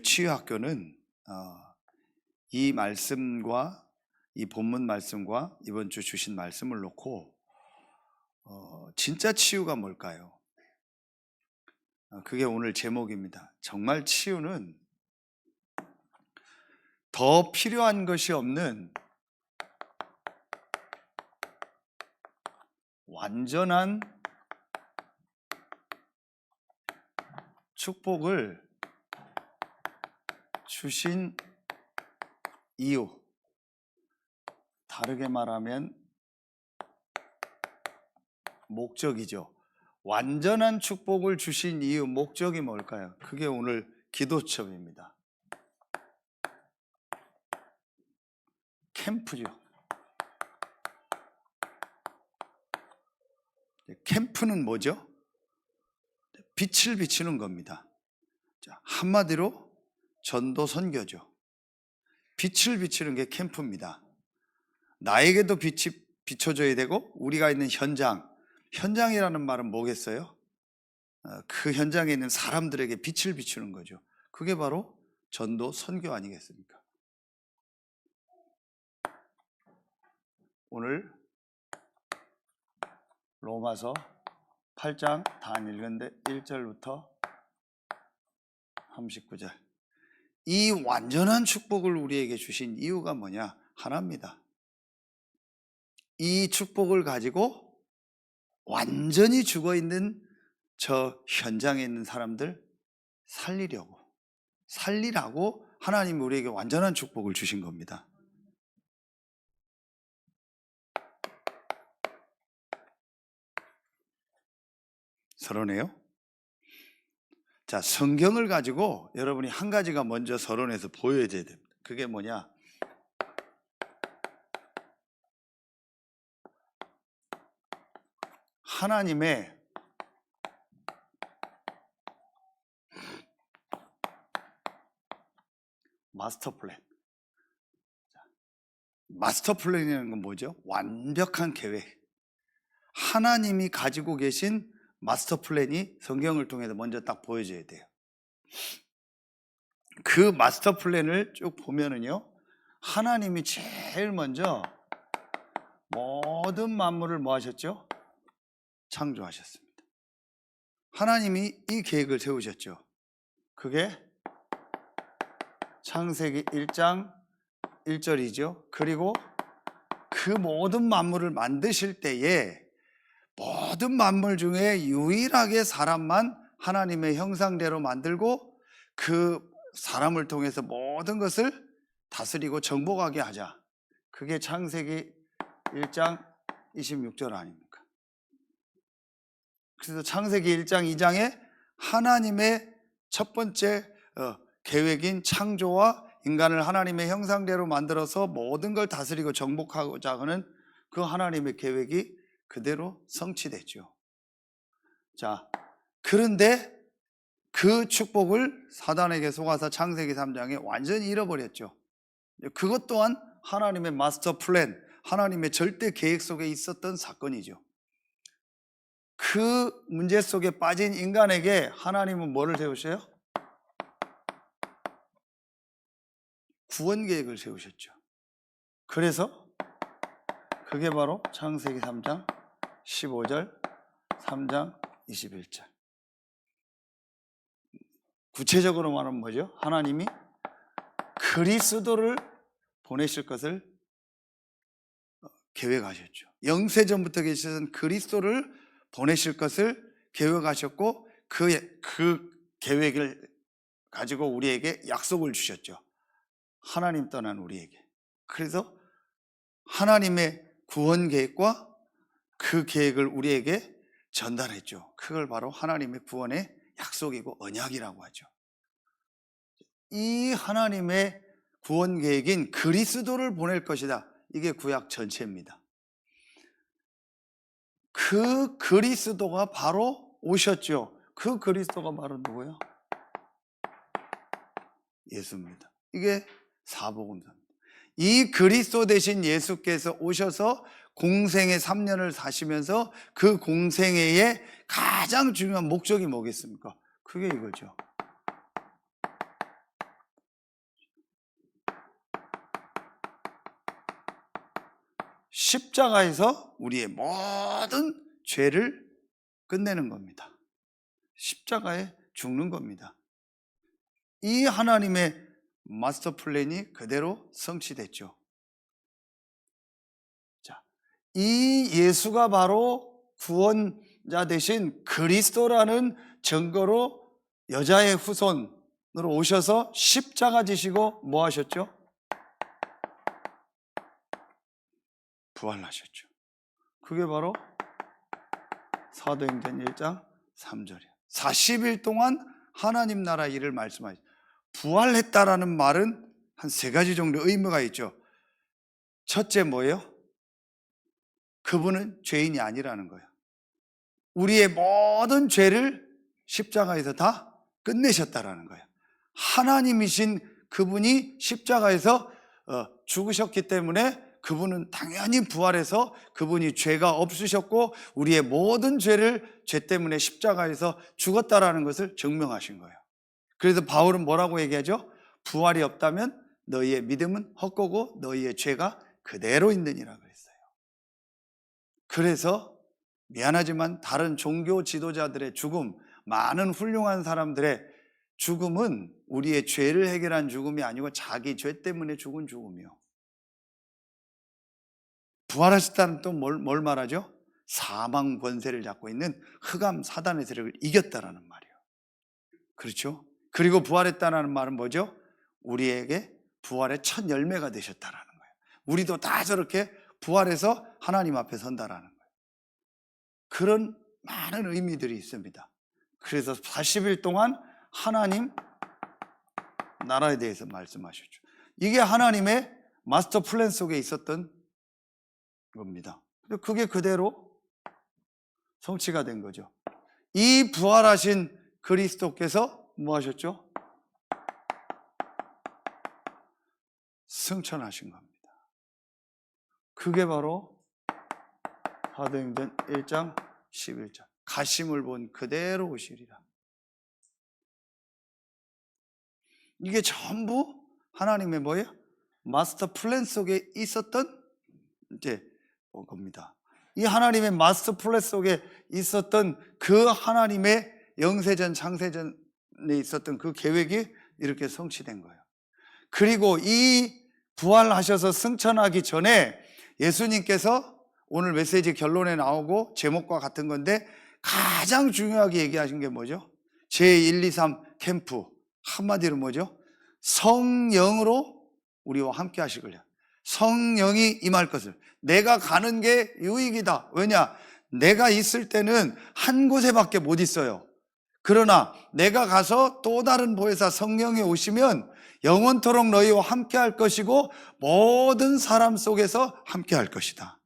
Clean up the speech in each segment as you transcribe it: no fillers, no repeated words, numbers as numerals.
치유학교는 이 말씀과 이 본문 말씀과 이번 주 주신 말씀을 놓고 진짜 치유가 뭘까요? 그게 오늘 제목입니다. 정말 치유는 더 필요한 것이 없는 완전한 축복을 주신 이유, 다르게 말하면 목적이죠. 완전한 축복을 주신 이유, 목적이 뭘까요? 그게 오늘 기도첩입니다. 캠프죠. 캠프는 뭐죠? 빛을 비추는 겁니다. 한마디로 전도 선교죠. 빛을 비추는 게 캠프입니다. 나에게도 빛이 비춰져야 되고 우리가 있는 현장이라는 말은 뭐겠어요? 그 현장에 있는 사람들에게 빛을 비추는 거죠. 그게 바로 전도 선교 아니겠습니까? 오늘 로마서 8장 다 안 읽은데 1절부터 39절, 이 완전한 축복을 우리에게 주신 이유가 뭐냐? 하나입니다. 이 축복을 가지고 완전히 죽어있는 저 현장에 있는 사람들 살리라고 하나님이 우리에게 완전한 축복을 주신 겁니다. 서론해요? 자, 성경을 가지고 여러분이 한 가지가 먼저 서론에서 보여줘야 됩니다. 그게 뭐냐? 하나님의 마스터 플랜. 마스터 플랜이라는 건 뭐죠? 완벽한 계획. 하나님이 가지고 계신 마스터 플랜이 성경을 통해서 먼저 딱 보여줘야 돼요. 그 마스터 플랜을 쭉 보면은요, 하나님이 제일 먼저 모든 만물을 뭐 하셨죠? 창조하셨습니다. 하나님이 이 계획을 세우셨죠. 그게 창세기 1장 1절이죠. 그리고 그 모든 만물을 만드실 때에 모든 만물 중에 유일하게 사람만 하나님의 형상대로 만들고 그 사람을 통해서 모든 것을 다스리고 정복하게 하자. 그게 창세기 1장 26절 아닙니까? 그래서 창세기 1장 2장에 하나님의 첫 번째 계획인 창조와 인간을 하나님의 형상대로 만들어서 모든 걸 다스리고 정복하고자 하는 그 하나님의 계획이 그대로 성취됐죠. 자, 그런데 그 축복을 사단에게 속아서 창세기 3장에 완전히 잃어버렸죠. 그것 또한 하나님의 마스터 플랜, 하나님의 절대 계획 속에 있었던 사건이죠. 그 문제 속에 빠진 인간에게 하나님은 뭐를 세우셔요? 구원 계획을 세우셨죠. 그래서 그게 바로 창세기 3장 15절, 3장 21절. 구체적으로 말하면 뭐죠? 하나님이 그리스도를 보내실 것을 계획하셨죠. 영세전부터 계시던 그리스도를 보내실 것을 계획하셨고 그 계획을 가지고 우리에게 약속을 주셨죠. 하나님 떠난 우리에게. 그래서 하나님의 구원 계획과 그 계획을 우리에게 전달했죠. 그걸 바로 하나님의 구원의 약속이고 언약이라고 하죠. 이 하나님의 구원 계획인 그리스도를 보낼 것이다. 이게 구약 전체입니다. 그 그리스도가 바로 오셨죠. 그 그리스도가 바로 누구예요? 예수입니다. 이게 사복음서입니다. 이 그리스도 대신 예수께서 오셔서 공생의 3년을 사시면서 그 공생애의 가장 중요한 목적이 뭐겠습니까? 그게 이거죠. 십자가에서 우리의 모든 죄를 끝내는 겁니다. 십자가에 죽는 겁니다. 이 하나님의 마스터 플랜이 그대로 성취됐죠. 자, 이 예수가 바로 구원자 되신 그리스도라는 증거로 여자의 후손으로 오셔서 십자가 지시고 뭐 하셨죠? 부활하셨죠. 그게 바로 사도행전 1장 3절이에요. 40일 동안 하나님 나라 일을 말씀하셨죠. 부활했다라는 말은 한 세 가지 정도 의미가 있죠. 첫째 뭐예요? 그분은 죄인이 아니라는 거예요. 우리의 모든 죄를 십자가에서 다 끝내셨다라는 거예요. 하나님이신 그분이 십자가에서 죽으셨기 때문에 그분은 당연히 부활해서 그분이 죄가 없으셨고 우리의 모든 죄 때문에 십자가에서 죽었다라는 것을 증명하신 거예요. 그래서 바울은 뭐라고 얘기하죠? 부활이 없다면 너희의 믿음은 헛되고 너희의 죄가 그대로 있느니라 그랬어요. 그래서 미안하지만 다른 종교 지도자들의 죽음, 많은 훌륭한 사람들의 죽음은 우리의 죄를 해결한 죽음이 아니고 자기 죄 때문에 죽은 죽음이요. 부활하셨다는 또 뭘 말하죠? 사망 권세를 잡고 있는 흑암 사단의 세력을 이겼다라는 말이에요. 그렇죠? 그리고 부활했다는 말은 뭐죠? 우리에게 부활의 첫 열매가 되셨다라는 거예요. 우리도 다 저렇게 부활해서 하나님 앞에 선다라는 거예요. 그런 많은 의미들이 있습니다. 그래서 40일 동안 하나님 나라에 대해서 말씀하셨죠. 이게 하나님의 마스터 플랜 속에 있었던 겁니다. 그게 그대로 성취가 된 거죠. 이 부활하신 그리스도께서 뭐 하셨죠? 승천하신 겁니다. 그게 바로 사도행전 1장 11절 가심을 본 그대로 오시리라. 이게 전부 하나님의 뭐예요? 마스터 플랜 속에 있었던 이제 겁니다. 이 하나님의 마스터 플랜 속에 있었던 그 하나님의 영세전 창세전에 있었던 그 계획이 이렇게 성취된 거예요. 그리고 이 부활하셔서 승천하기 전에 예수님께서 오늘 메시지 결론에 나오고 제목과 같은 건데 가장 중요하게 얘기하신 게 뭐죠? 제1, 2, 3 캠프 한마디로 뭐죠? 성령으로 우리와 함께 하시길래 성령이 임할 것을 내가 가는 게 유익이다. 왜냐? 내가 있을 때는 한 곳에밖에 못 있어요. 그러나 내가 가서 또 다른 보혜사 성령이 오시면 영원토록 너희와 함께 할 것이고 모든 사람 속에서 함께 할 것이다.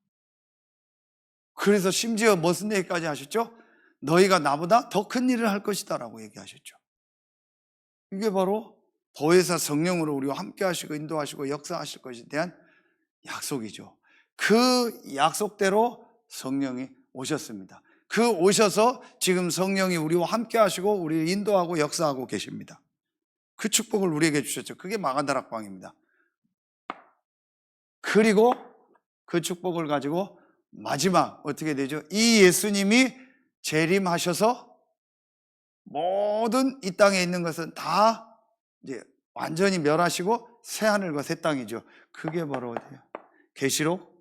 그래서 심지어 무슨 얘기까지 하셨죠? 너희가 나보다 더 큰 일을 할 것이다 라고 얘기하셨죠. 이게 바로 보혜사 성령으로 우리와 함께 하시고 인도하시고 역사하실 것에 대한 약속이죠. 그 약속대로 성령이 오셨습니다. 그 오셔서 지금 성령이 우리와 함께 하시고 우리를 인도하고 역사하고 계십니다. 그 축복을 우리에게 주셨죠. 그게 마가다락방입니다. 그리고 그 축복을 가지고 마지막 어떻게 되죠? 이 예수님이 재림하셔서 모든 이 땅에 있는 것은 다 이제 완전히 멸하시고 새 하늘과 새 땅이죠. 그게 바로 어디예요? 계시록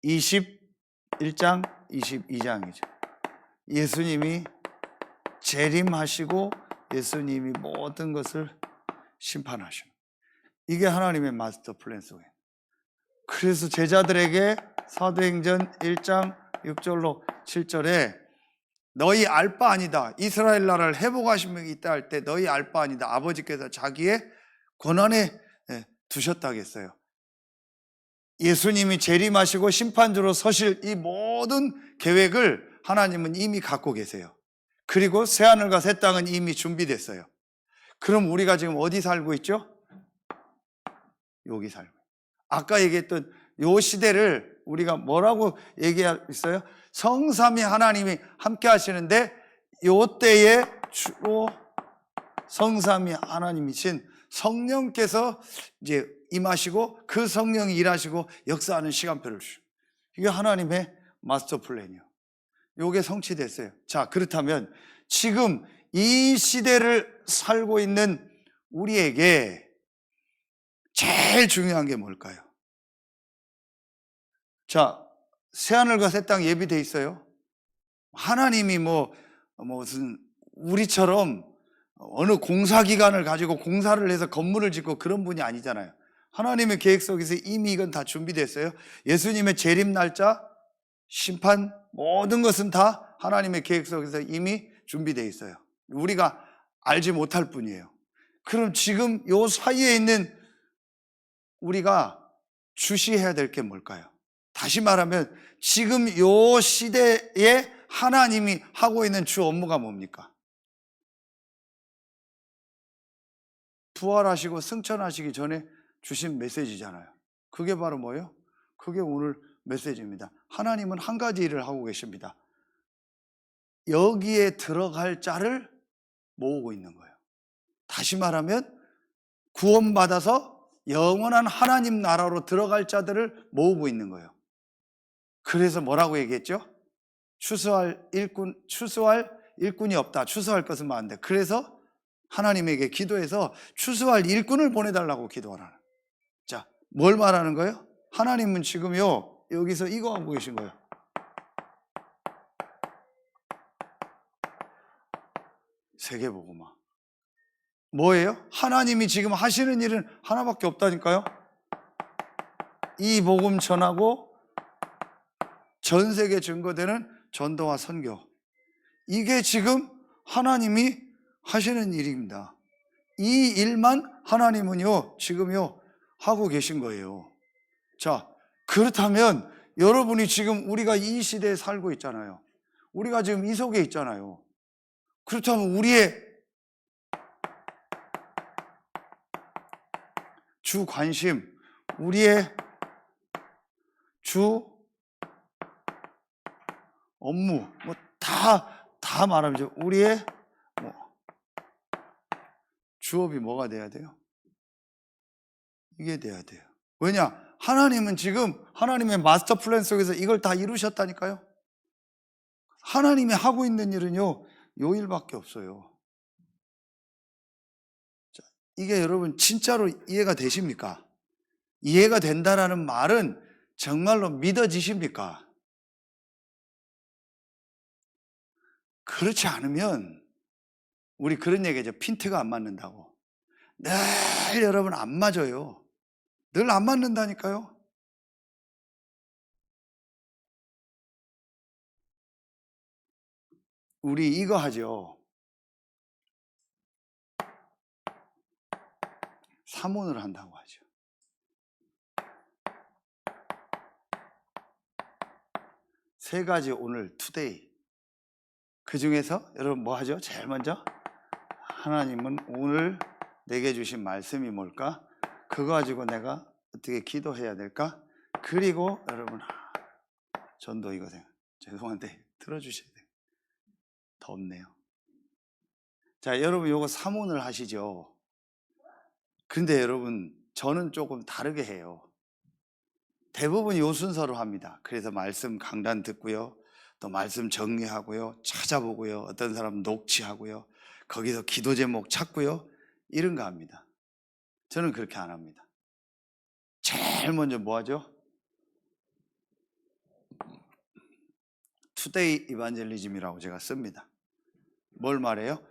21장 22장이죠. 예수님이 재림하시고 예수님이 모든 것을 심판하시는 이게 하나님의 마스터 플랜 속에. 그래서 제자들에게 사도행전 1장 6절로 7절에 너희 알 바 아니다. 이스라엘 나라를 회복하신 분이 있다 할 때 너희 알 바 아니다. 아버지께서 자기의 권한에 두셨다겠어요. 예수님이 재림하시고 심판주로 서실 이 모든 계획을 하나님은 이미 갖고 계세요. 그리고 새하늘과 새 땅은 이미 준비됐어요. 그럼 우리가 지금 어디 살고 있죠? 여기 살고. 아까 얘기했던 요 시대를 우리가 뭐라고 얘기했어요? 성삼위 하나님이 함께 하시는데 요 때에 주로 성삼위 하나님이신 성령께서 이제 임하시고 그 성령이 일하시고 역사하는 시간표를 주시고, 이게 하나님의 마스터 플랜이요. 요게 성취됐어요. 자, 그렇다면 지금 이 시대를 살고 있는 우리에게 제일 중요한 게 뭘까요? 자, 새하늘과 새 땅 예비돼 있어요. 하나님이 무슨 우리처럼 어느 공사기관을 가지고 공사를 해서 건물을 짓고 그런 분이 아니잖아요. 하나님의 계획 속에서 이미 이건 다 준비됐어요. 예수님의 재림 날짜, 심판, 모든 것은 다 하나님의 계획 속에서 이미 준비되어 있어요. 우리가 알지 못할 뿐이에요. 그럼 지금 요 사이에 있는 우리가 주시해야 될 게 뭘까요? 다시 말하면 지금 요 시대에 하나님이 하고 있는 주 업무가 뭡니까? 부활하시고 승천하시기 전에 주신 메시지잖아요. 그게 바로 뭐예요? 그게 오늘 메시지입니다. 하나님은 한 가지 일을 하고 계십니다. 여기에 들어갈 자를 모으고 있는 거예요. 다시 말하면 구원받아서 영원한 하나님 나라로 들어갈 자들을 모으고 있는 거예요. 그래서 뭐라고 얘기했죠? 추수할 일꾼이 없다. 추수할 것은 많은데. 그래서 하나님에게 기도해서 추수할 일꾼을 보내달라고 기도하라는. 자, 뭘 말하는 거예요? 하나님은 지금요, 여기서 이거 하고 계신 거예요. 세계복음화. 뭐예요? 하나님이 지금 하시는 일은 하나밖에 없다니까요. 이 복음 전하고 전 세계 증거되는 전도와 선교. 이게 지금 하나님이 하시는 일입니다. 이 일만 하나님은요, 지금요, 하고 계신 거예요. 자, 그렇다면 여러분이 지금 우리가 이 시대에 살고 있잖아요. 우리가 지금 이 속에 있잖아요. 그렇다면 우리의 주 관심, 우리의 주 업무, 다 말하면 우리의 주업이 뭐가 돼야 돼요? 이게 돼야 돼요. 왜냐? 하나님은 지금 하나님의 마스터 플랜 속에서 이걸 다 이루셨다니까요. 하나님이 하고 있는 일은요, 요 일밖에 없어요. 자, 이게 여러분 진짜로 이해가 되십니까? 이해가 된다라는 말은 정말로 믿어지십니까? 그렇지 않으면 우리 그런 얘기죠. 핀트가 안 맞는다고. 늘 여러분 안 맞아요. 늘 안 맞는다니까요. 우리 이거 하죠. 사문을 한다고 하죠. 세 가지 오늘 투데이. 그 중에서 여러분 뭐 하죠? 제일 먼저 하나님은 오늘 내게 주신 말씀이 뭘까? 그거 가지고 내가 어떻게 기도해야 될까? 그리고 여러분 전도 이거 죄송한데 들어주셔야 돼요. 덥네요. 자, 여러분 요거 사문을 하시죠. 근데 여러분 저는 조금 다르게 해요. 대부분 요 순서로 합니다. 그래서 말씀 강단 듣고요, 또 말씀 정리하고요, 찾아보고요, 어떤 사람은 녹취하고요, 거기서 기도 제목 찾고요, 이런 거 합니다. 저는 그렇게 안 합니다. 제일 먼저 뭐 하죠? 투데이 이반젤리즘이라고 제가 씁니다. 뭘 말해요?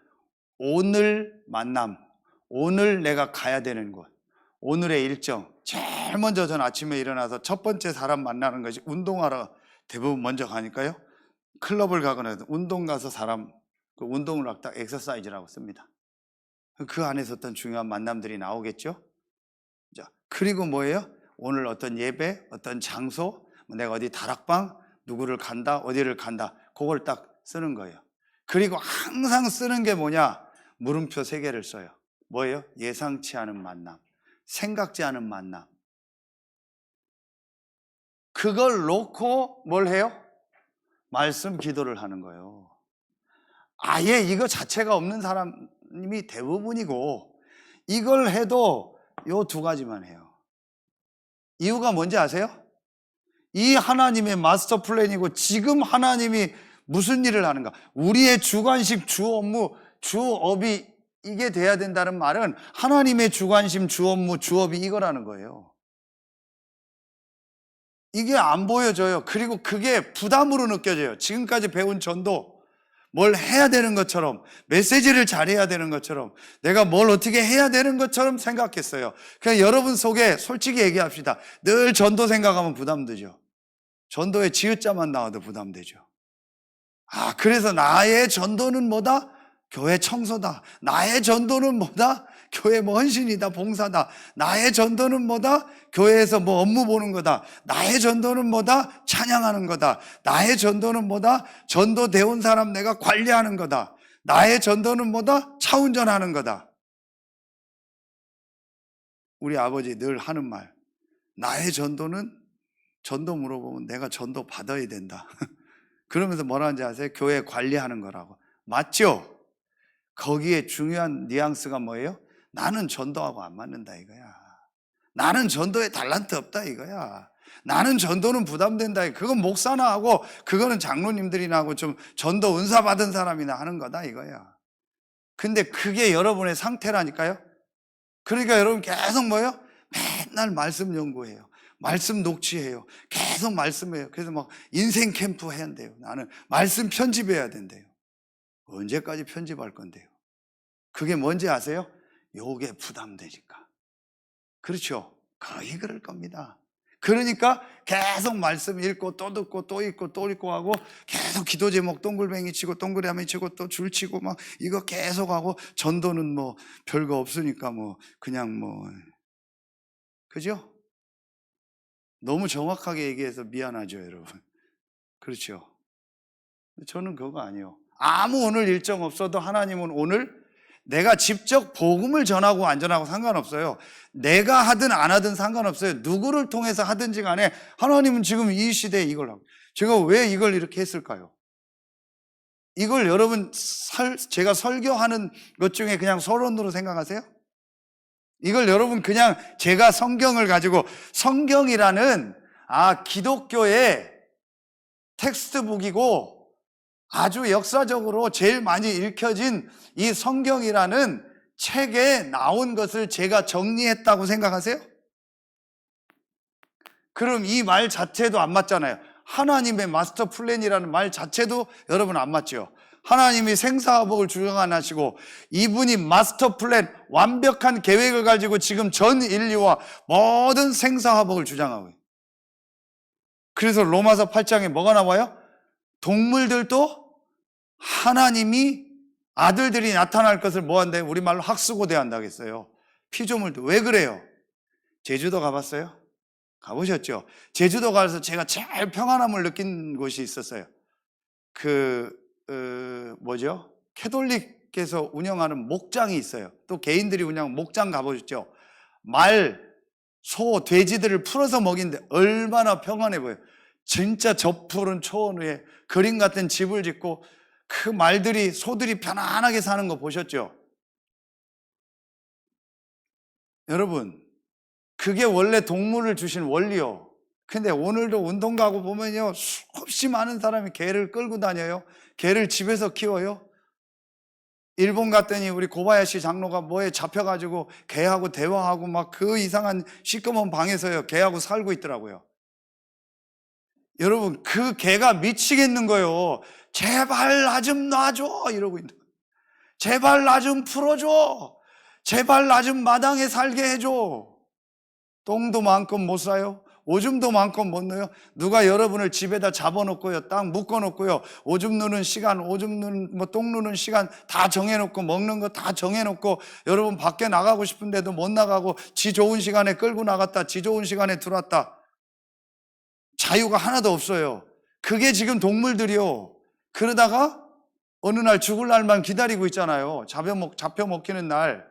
오늘 만남, 오늘 내가 가야 되는 곳, 오늘의 일정. 제일 먼저 전 아침에 일어나서 첫 번째 사람 만나는 것이 운동하러 대부분 먼저 가니까요, 클럽을 가거나 운동 가서 사람, 그 운동을 딱 엑서사이즈라고 씁니다. 그 안에서 어떤 중요한 만남들이 나오겠죠. 자, 그리고 뭐예요? 오늘 어떤 예배, 어떤 장소, 내가 어디 다락방, 누구를 간다, 어디를 간다, 그걸 딱 쓰는 거예요. 그리고 항상 쓰는 게 뭐냐? 물음표 3개를 써요. 뭐예요? 예상치 않은 만남, 생각지 않은 만남. 그걸 놓고 뭘 해요? 말씀 기도를 하는 거예요. 아예 이거 자체가 없는 사람이 대부분이고, 이걸 해도 요 두 가지만 해요. 이유가 뭔지 아세요? 이 하나님의 마스터 플랜이고 지금 하나님이 무슨 일을 하는가? 우리의 주관식, 주업무, 주업이 이게 돼야 된다는 말은 하나님의 주관심, 주업무, 주업이 이거라는 거예요. 이게 안 보여져요. 그리고 그게 부담으로 느껴져요. 지금까지 배운 전도, 뭘 해야 되는 것처럼, 메시지를 잘해야 되는 것처럼, 내가 뭘 어떻게 해야 되는 것처럼 생각했어요. 그냥 여러분 속에 솔직히 얘기합시다. 늘 전도 생각하면 부담되죠. 전도에 지읒자만 나와도 부담되죠. 그래서 나의 전도는 뭐다? 교회 청소다. 나의 전도는 뭐다? 교회 뭐 헌신이다, 봉사다. 나의 전도는 뭐다? 교회에서 뭐 업무 보는 거다. 나의 전도는 뭐다? 찬양하는 거다. 나의 전도는 뭐다? 전도 대원 사람 내가 관리하는 거다. 나의 전도는 뭐다? 차 운전하는 거다. 우리 아버지 늘 하는 말. 나의 전도는 전도 물어보면 내가 전도 받아야 된다. 그러면서 뭐라 하는지 아세요? 교회 관리하는 거라고. 맞죠? 거기에 중요한 뉘앙스가 뭐예요? 나는 전도하고 안 맞는다 이거야. 나는 전도에 달란트 없다 이거야. 나는 전도는 부담된다. 그건 목사나 하고 그거는 장로님들이나 하고 좀 전도 은사 받은 사람이나 하는 거다 이거야. 근데 그게 여러분의 상태라니까요. 그러니까 여러분 계속 뭐예요? 맨날 말씀 연구해요. 말씀 녹취해요. 계속 말씀해요. 그래서 막 인생 캠프 해야 돼요. 나는 말씀 편집해야 된대요. 언제까지 편집할 건데요? 그게 뭔지 아세요? 요게 부담되니까. 그렇죠? 거의 그럴 겁니다. 그러니까 계속 말씀 읽고 또 듣고 또 읽고 또 읽고 하고 계속 기도 제목 동글뱅이 치고 동그라미 치고 또 줄 치고 막 이거 계속 하고 전도는 뭐 별거 없으니까 뭐 그냥 뭐 그죠? 너무 정확하게 얘기해서 미안하죠, 여러분. 그렇죠? 저는 그거 아니에요. 아무 오늘 일정 없어도 하나님은 오늘 내가 직접 복음을 전하고 안 전하고 상관없어요. 내가 하든 안 하든 상관없어요. 누구를 통해서 하든지 간에 하나님은 지금 이 시대에 이걸 하고. 제가 왜 이걸 이렇게 했을까요? 이걸 여러분 제가 설교하는 것 중에 그냥 서론으로 생각하세요? 이걸 여러분 그냥 제가 성경을 가지고 성경이라는 기독교의 텍스트북이고 아주 역사적으로 제일 많이 읽혀진 이 성경이라는 책에 나온 것을 제가 정리했다고 생각하세요? 그럼 이 말 자체도 안 맞잖아요. 하나님의 마스터 플랜이라는 말 자체도 여러분 안 맞죠? 하나님이 생사화복을 주장 안 하시고 이분이 마스터 플랜, 완벽한 계획을 가지고 지금 전 인류와 모든 생사화복을 주장하고 있어요. 그래서 로마서 8장에 뭐가 나와요? 동물들도 하나님이 아들들이 나타날 것을 뭐한대? 우리말로 학수고대한다고 했어요. 피조물도. 왜 그래요? 제주도 가봤어요? 가보셨죠? 제주도 가서 제가 제일 평안함을 느낀 곳이 있었어요. 캐톨릭께서 운영하는 목장이 있어요. 또 개인들이 운영하는 목장 가보셨죠? 말, 소, 돼지들을 풀어서 먹이는데 얼마나 평안해 보여요. 진짜 저 푸른 초원 위에 그림 같은 집을 짓고 그 말들이, 소들이 편안하게 사는 거 보셨죠? 여러분, 그게 원래 동물을 주신 원리요. 근데 오늘도 운동 가고 보면요, 수없이 많은 사람이 개를 끌고 다녀요. 개를 집에서 키워요. 일본 갔더니 우리 고바야시 장로가 뭐에 잡혀가지고 개하고 대화하고 막 그 이상한 시꺼먼 방에서요, 개하고 살고 있더라고요. 여러분, 그 개가 미치겠는 거예요. 제발 나 좀 놔줘 이러고 있는 거예요. 제발 나 좀 풀어줘. 제발 나 좀 마당에 살게 해줘. 똥도 마음껏 못 싸요. 오줌도 마음껏 못 넣어요. 누가 여러분을 집에다 잡아놓고요, 딱 묶어놓고요, 오줌 누는 시간, 똥 누는 시간 다 정해놓고, 먹는 거 다 정해놓고, 여러분 밖에 나가고 싶은데도 못 나가고, 지 좋은 시간에 끌고 나갔다, 지 좋은 시간에 들어왔다. 자유가 하나도 없어요. 그게 지금 동물들이요. 그러다가 어느 날 죽을 날만 기다리고 있잖아요. 잡혀 먹히는 날.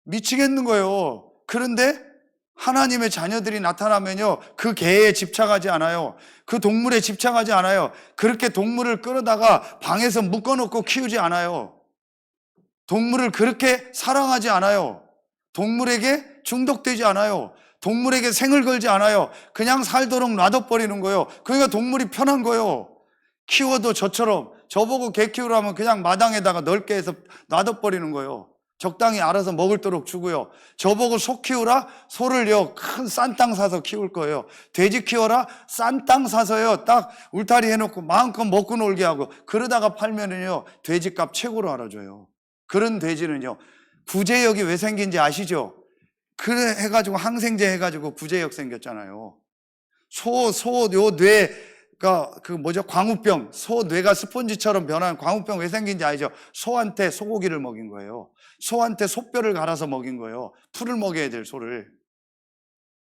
미치겠는 거예요. 그런데 하나님의 자녀들이 나타나면요, 그 개에 집착하지 않아요. 그 동물에 집착하지 않아요. 그렇게 동물을 끌어다가 방에서 묶어놓고 키우지 않아요. 동물을 그렇게 사랑하지 않아요. 동물에게 중독되지 않아요. 동물에게 생을 걸지 않아요. 그냥 살도록 놔둬버리는 거예요. 그러니까 동물이 편한 거예요. 키워도 저처럼 저보고 개 키우라면 그냥 마당에다가 넓게 해서 놔둬버리는 거예요. 적당히 알아서 먹을도록 주고요. 저보고 소 키우라? 소를요 큰 싼 땅 사서 키울 거예요. 돼지 키워라? 싼 땅 사서요 딱 울타리 해놓고 마음껏 먹고 놀게 하고, 그러다가 팔면은요 돼지값 최고로 알아줘요. 그런 돼지는요, 구제역이 왜 생긴지 아시죠? 그래 해가지고 항생제 해가지고 구제역 생겼잖아요. 요 뇌가 광우병, 소 뇌가 스펀지처럼 변한 광우병 왜 생긴지 알죠? 소한테 소고기를 먹인 거예요. 소한테 소뼈를 갈아서 먹인 거예요. 풀을 먹여야 될 소를.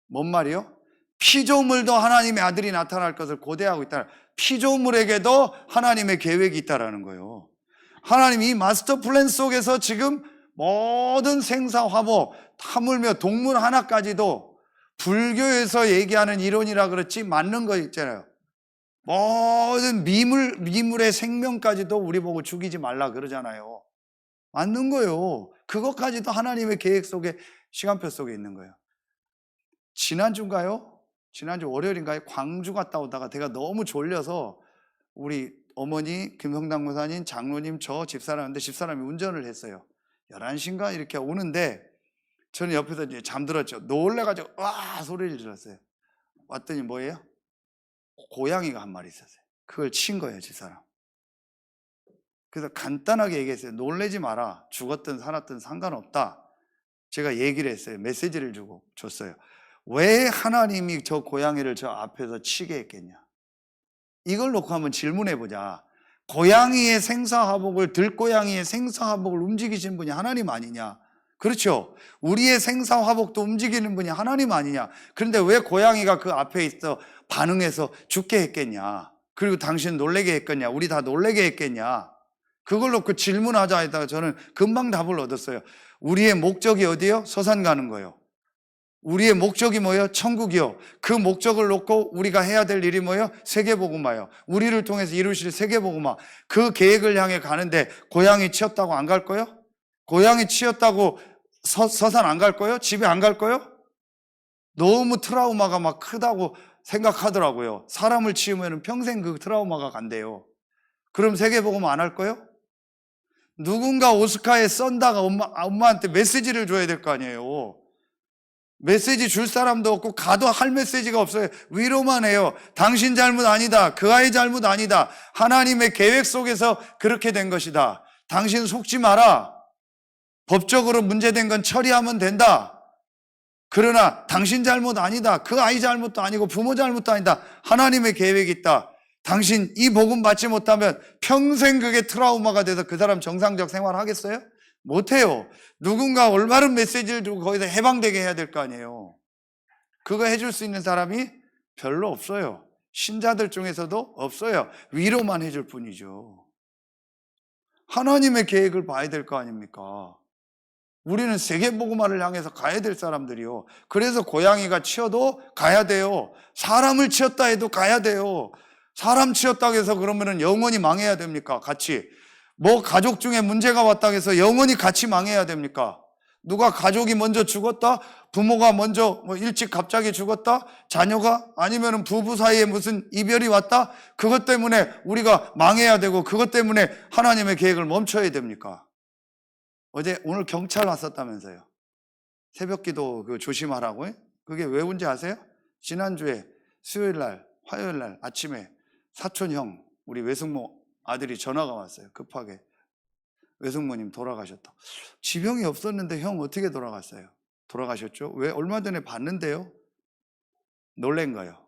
뭔 말이요? 피조물도 하나님의 아들이 나타날 것을 고대하고 있다. 피조물에게도 하나님의 계획이 있다라는 거예요. 하나님 이 마스터 플랜 속에서 지금 모든 생사화복, 하물며 동물 하나까지도 불교에서 얘기하는 이론이라 그렇지 맞는 거 있잖아요. 모든 미물의 생명까지도 우리 보고 죽이지 말라 그러잖아요. 맞는 거예요. 그것까지도 하나님의 계획 속에, 시간표 속에 있는 거예요. 지난주인가요? 지난주 월요일인가요? 광주 갔다 오다가 제가 너무 졸려서 우리 어머니, 김성당 목사님, 장로님, 저 집사람인데 집사람이 운전을 했어요. 11시인가 이렇게 오는데 저는 옆에서 이제 잠들었죠. 놀래가지고 와 소리를 질렀어요. 왔더니 뭐예요? 고양이가 한 마리 있었어요. 그걸 친 거예요, 집사람. 그래서 간단하게 얘기했어요. 놀래지 마라. 죽었든 살았든 상관없다. 제가 얘기를 했어요. 메시지를 줬어요. 왜 하나님이 저 고양이를 저 앞에서 치게 했겠냐? 이걸 놓고 한번 질문해 보자. 고양이의 생사화복을, 들고양이의 생사화복을 움직이신 분이 하나님 아니냐? 그렇죠? 우리의 생사화복도 움직이는 분이 하나님 아니냐? 그런데 왜 고양이가 그 앞에 있어 반응해서 죽게 했겠냐? 그리고 당신 놀래게 했겠냐? 우리 다 놀래게 했겠냐? 그걸 놓고 질문하자 했다가 저는 금방 답을 얻었어요. 우리의 목적이 어디요? 서산 가는 거예요. 우리의 목적이 뭐예요? 천국이요. 그 목적을 놓고 우리가 해야 될 일이 뭐예요? 세계복음화요. 우리를 통해서 이루실 세계복음화. 그 계획을 향해 가는데 고양이 치였다고 안 갈 거예요? 고양이 치였다고 서산 안 갈 거예요? 집에 안 갈 거예요? 너무 트라우마가 막 크다고 생각하더라고요. 사람을 치우면 평생 그 트라우마가 간대요. 그럼 세계복음화 안 할 거예요? 누군가 오스카에 썬다가 엄마한테 메시지를 줘야 될 거 아니에요. 메시지 줄 사람도 없고 가도 할 메시지가 없어요. 위로만 해요. 당신 잘못 아니다. 그 아이 잘못 아니다. 하나님의 계획 속에서 그렇게 된 것이다. 당신 속지 마라. 법적으로 문제된 건 처리하면 된다. 그러나 당신 잘못 아니다. 그 아이 잘못도 아니고 부모 잘못도 아니다. 하나님의 계획이 있다. 당신 이 복음 받지 못하면 평생 그게 트라우마가 돼서 그 사람 정상적 생활 하겠어요? 못해요. 누군가 올바른 메시지를 주고 거기서 해방되게 해야 될 거 아니에요. 그거 해줄 수 있는 사람이 별로 없어요. 신자들 중에서도 없어요. 위로만 해줄 뿐이죠. 하나님의 계획을 봐야 될 거 아닙니까? 우리는 세계복음화를 향해서 가야 될 사람들이요. 그래서 고양이가 치어도 가야 돼요. 사람을 치었다 해도 가야 돼요. 사람 치었다고 해서 그러면 영원히 망해야 됩니까? 같이. 뭐 가족 중에 문제가 왔다고 해서 영원히 같이 망해야 됩니까? 누가 가족이 먼저 죽었다? 부모가 먼저 일찍 갑자기 죽었다? 자녀가? 아니면 부부 사이에 무슨 이별이 왔다? 그것 때문에 우리가 망해야 되고 그것 때문에 하나님의 계획을 멈춰야 됩니까? 오늘 경찰 왔었다면서요. 새벽기도 조심하라고. 그게 왜 온지 아세요? 지난주에 수요일날, 화요일날 아침에 사촌형, 우리 외숙모 아들이 전화가 왔어요. 급하게. 외숙모님 돌아가셨다. 지병이 없었는데 형 어떻게 돌아갔어요? 돌아가셨죠? 왜? 얼마 전에 봤는데요? 놀란 거예요.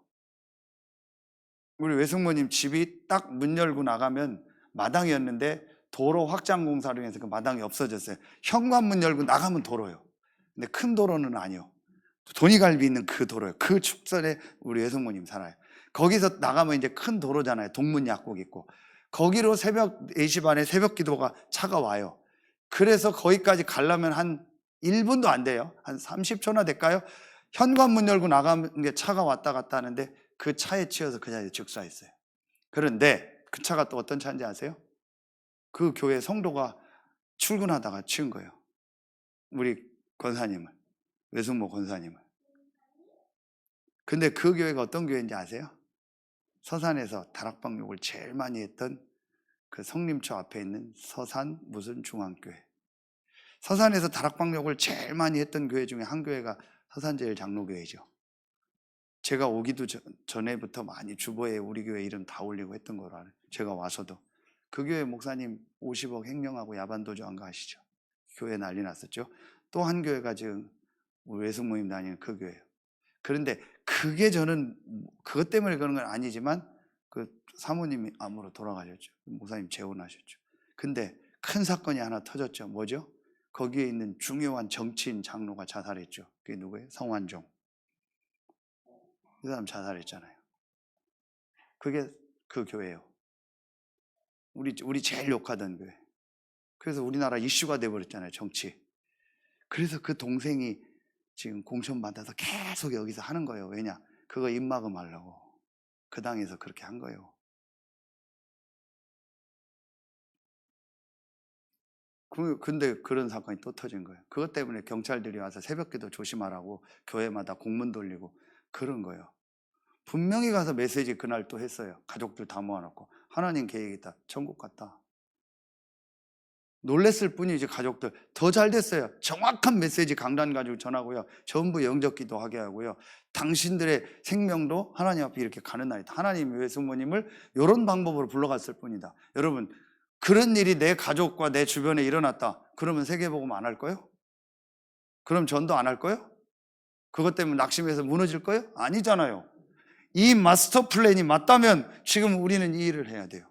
우리 외숙모님 집이 딱 문 열고 나가면 마당이었는데 도로 확장 공사로 해서 그 마당이 없어졌어요. 현관문 열고 나가면 도로요. 근데 큰 도로는 아니요. 돈이갈비 있는 그 도로요. 그 축선에 우리 외숙모님 살아요. 거기서 나가면 이제 큰 도로잖아요. 동문 약국 있고. 거기로 새벽 4시 반에 새벽 기도가 차가 와요. 그래서 거기까지 가려면 한 1분도 안 돼요. 한 30초나 될까요? 현관문 열고 나가는 게 차가 왔다 갔다 하는데 그 차에 치여서 그 자리에 즉사했어요. 그런데 그 차가 또 어떤 차인지 아세요? 그 교회 성도가 출근하다가 치운 거예요. 우리 권사님을, 외숙모 권사님을. 근데 그 교회가 어떤 교회인지 아세요? 서산에서 다락방 욕을 제일 많이 했던 그 성림초 앞에 있는 서산 무슨 중앙교회. 서산에서 다락방 욕을 제일 많이 했던 교회 중에 한 교회가 서산제일장로교회죠. 제가 오기도 전에부터 많이 주보에 우리 교회 이름 다 올리고 했던 거로 알아요. 제가 와서도. 그 교회 목사님 50억 횡령하고 야반도주 한 거 아시죠? 교회 난리 났었죠. 또 한 교회가 지금 우리 외숙모님 다니는 그 교회예요. 그런데 그게 저는 그것 때문에 그런 건 아니지만 그 사모님이 암으로 돌아가셨죠. 목사님 재혼하셨죠. 근데 큰 사건이 하나 터졌죠. 뭐죠? 거기에 있는 중요한 정치인 장로가 자살했죠. 그게 누구예요? 성완종. 이 사람 자살했잖아요. 그게 그 교회예요. 우리 제일 욕하던 교회. 그래서 우리나라 이슈가 돼버렸잖아요. 정치. 그래서 그 동생이 지금 공천 받아서 계속 여기서 하는 거예요. 왜냐? 그거 입막음 하려고. 그 당에서 그렇게 한 거예요. 근데 그런 사건이 또 터진 거예요. 그것 때문에 경찰들이 와서 새벽기도 조심하라고 교회마다 공문 돌리고 그런 거예요. 분명히 가서 메시지 그날 또 했어요. 가족들 다 모아놓고 하나님 계획이 있다. 천국 갔다. 놀랬을 뿐이지. 가족들 더 잘 됐어요. 정확한 메시지 강단 가지고 전하고요. 전부 영접기도 하게 하고요. 당신들의 생명도 하나님 앞에 이렇게 가는 날이다. 하나님이 외숙모님을 이런 방법으로 불러갔을 뿐이다. 여러분, 그런 일이 내 가족과 내 주변에 일어났다. 그러면 세계복음 안 할 거예요? 그럼 전도 안 할 거예요? 그것 때문에 낙심해서 무너질 거예요? 아니잖아요. 이 마스터 플랜이 맞다면 지금 우리는 이 일을 해야 돼요.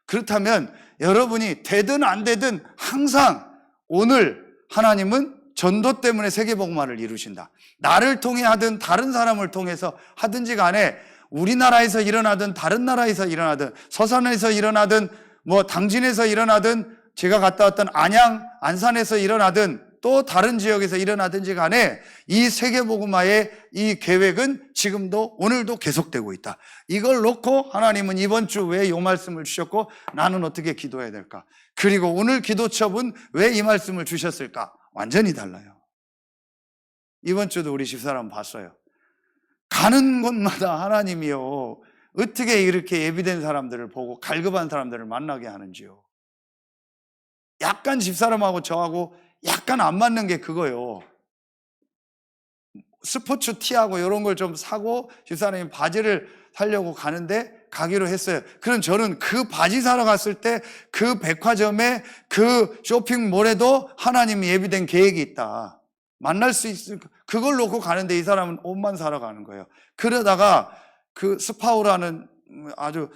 그렇다면 여러분이 되든 안 되든 항상 오늘 하나님은 전도 때문에 세계복음화를 이루신다. 나를 통해 하든 다른 사람을 통해서 하든지 간에 우리나라에서 일어나든 다른 나라에서 일어나든 서산에서 일어나든 뭐 당진에서 일어나든 제가 갔다 왔던 안양, 안산에서 일어나든 또 다른 지역에서 일어나든지 간에 이 세계복음화의 이 계획은 지금도 오늘도 계속되고 있다. 이걸 놓고 하나님은 이번 주 왜 이 말씀을 주셨고 나는 어떻게 기도해야 될까? 그리고 오늘 기도첩은 왜 이 말씀을 주셨을까? 완전히 달라요. 이번 주도 우리 집사람 봤어요. 가는 곳마다 하나님이요, 어떻게 이렇게 예비된 사람들을 보고 갈급한 사람들을 만나게 하는지요. 약간 집사람하고 저하고 약간 안 맞는 게 그거예요. 스포츠 티하고 이런 걸 좀 사고 집사람이 바지를 사려고 가는데 가기로 했어요. 그럼 저는 그 바지 사러 갔을 때 그 백화점에 그 쇼핑몰에도 하나님이 예비된 계획이 있다. 만날 수 있을, 그걸 놓고 가는데 이 사람은 옷만 사러 가는 거예요. 그러다가 그 스파우라는 아주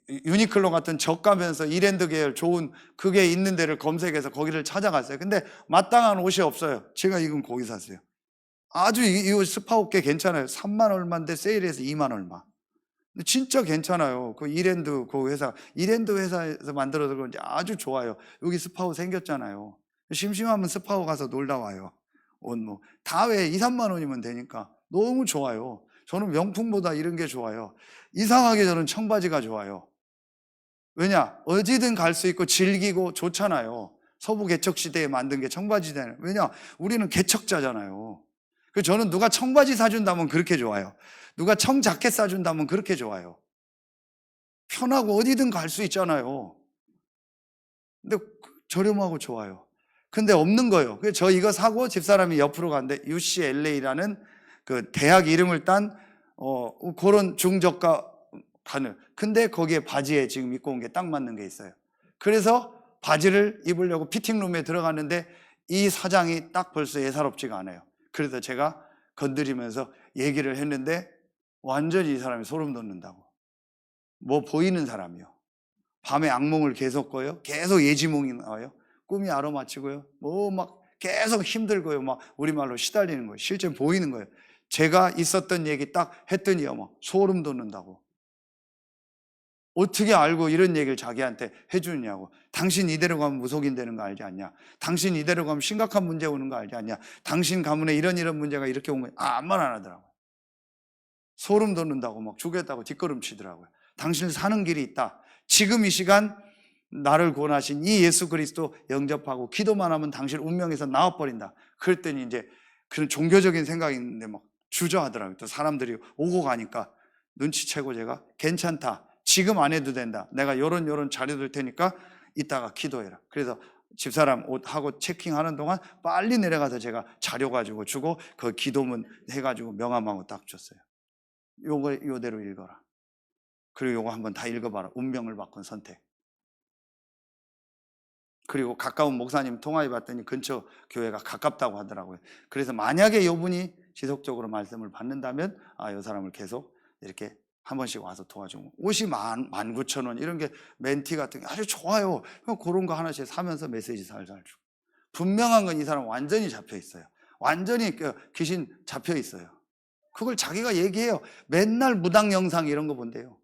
유니클로 같은 저가면서 이랜드 계열 좋은 그게 있는 데를 검색해서 거기를 찾아갔어요. 근데 마땅한 옷이 없어요. 제가 이건 거기 샀어요. 아주 이 옷 스파옷 꽤 괜찮아요. 3만 얼마인데 세일해서 2만 얼마. 진짜 괜찮아요. 그 이랜드 그 회사, 이랜드 회사에서 만들어서 그런지 아주 좋아요. 여기 스파오 생겼잖아요. 심심하면 스파오 가서 놀다 와요. 옷 뭐 다 왜 2, 3만 원이면 되니까 너무 좋아요. 저는 명품보다 이런 게 좋아요. 이상하게 저는 청바지가 좋아요. 왜냐? 어디든 갈 수 있고 즐기고 좋잖아요. 서부 개척 시대에 만든 게 청바지잖아요. 왜냐? 우리는 개척자잖아요. 그 저는 누가 청바지 사준다면 그렇게 좋아요. 누가 청자켓 사준다면 그렇게 좋아요. 편하고 어디든 갈 수 있잖아요. 근데 저렴하고 좋아요. 근데 없는 거예요. 그래서 저 이거 사고 집사람이 옆으로 갔는데 UCLA라는 그 대학 이름을 딴 그런 중저가 가는. 근데 거기에 바지에 지금 입고 온 게 딱 맞는 게 있어요. 그래서 바지를 입으려고 피팅룸에 들어갔는데 이 사장이 딱 벌써 예사롭지가 않아요. 그래서 제가 건드리면서 얘기를 했는데 완전히 이 사람이 소름 돋는다고. 뭐 보이는 사람이요. 밤에 악몽을 계속 꿔요. 계속 예지몽이 나와요. 꿈이 아로마치고요. 뭐 막 계속 힘들고요. 막 우리말로 시달리는 거예요. 실제 보이는 거예요. 제가 있었던 얘기 딱 했더니요, 막 소름 돋는다고. 어떻게 알고 이런 얘기를 자기한테 해주느냐고. 당신 이대로 가면 무속인 되는 거 알지 않냐? 당신 이대로 가면 심각한 문제 오는 거 알지 않냐? 당신 가문에 이런 문제가 이렇게 온 거야. 아무 말 안 하더라고요. 소름 돋는다고 막 죽였다고 뒷걸음 치더라고요. 당신 사는 길이 있다. 지금 이 시간 나를 구원하신 이 예수 그리스도 영접하고 기도만 하면 당신 운명에서 나와버린다. 그랬더니 이제 그런 종교적인 생각이 있는데 막 주저하더라고요. 또 사람들이 오고 가니까 눈치채고 제가 괜찮다. 지금 안 해도 된다. 내가 요런 자료 줄 테니까 이따가 기도해라. 그래서 집사람 옷하고 체킹하는 동안 빨리 내려가서 제가 자료 가지고 주고 그 기도문 해가지고 명함하고 딱 줬어요. 요거 요대로 읽어라. 그리고 요거 한번 다 읽어봐라. 운명을 바꾼 선택. 그리고 가까운 목사님 통화해 봤더니 근처 교회가 가깝다고 하더라고요. 그래서 만약에 요분이 지속적으로 말씀을 받는다면 요 사람을 계속 이렇게 한 번씩 와서 도와주고, 옷이 19,000원 이런 게 멘티 같은 게 아주 좋아요. 그런 거 하나씩 사면서 메시지 살살 주고. 분명한 건 이 사람 완전히 잡혀 있어요. 완전히 귀신 잡혀 있어요. 그걸 자기가 얘기해요. 맨날 무당 영상 이런 거 본대요.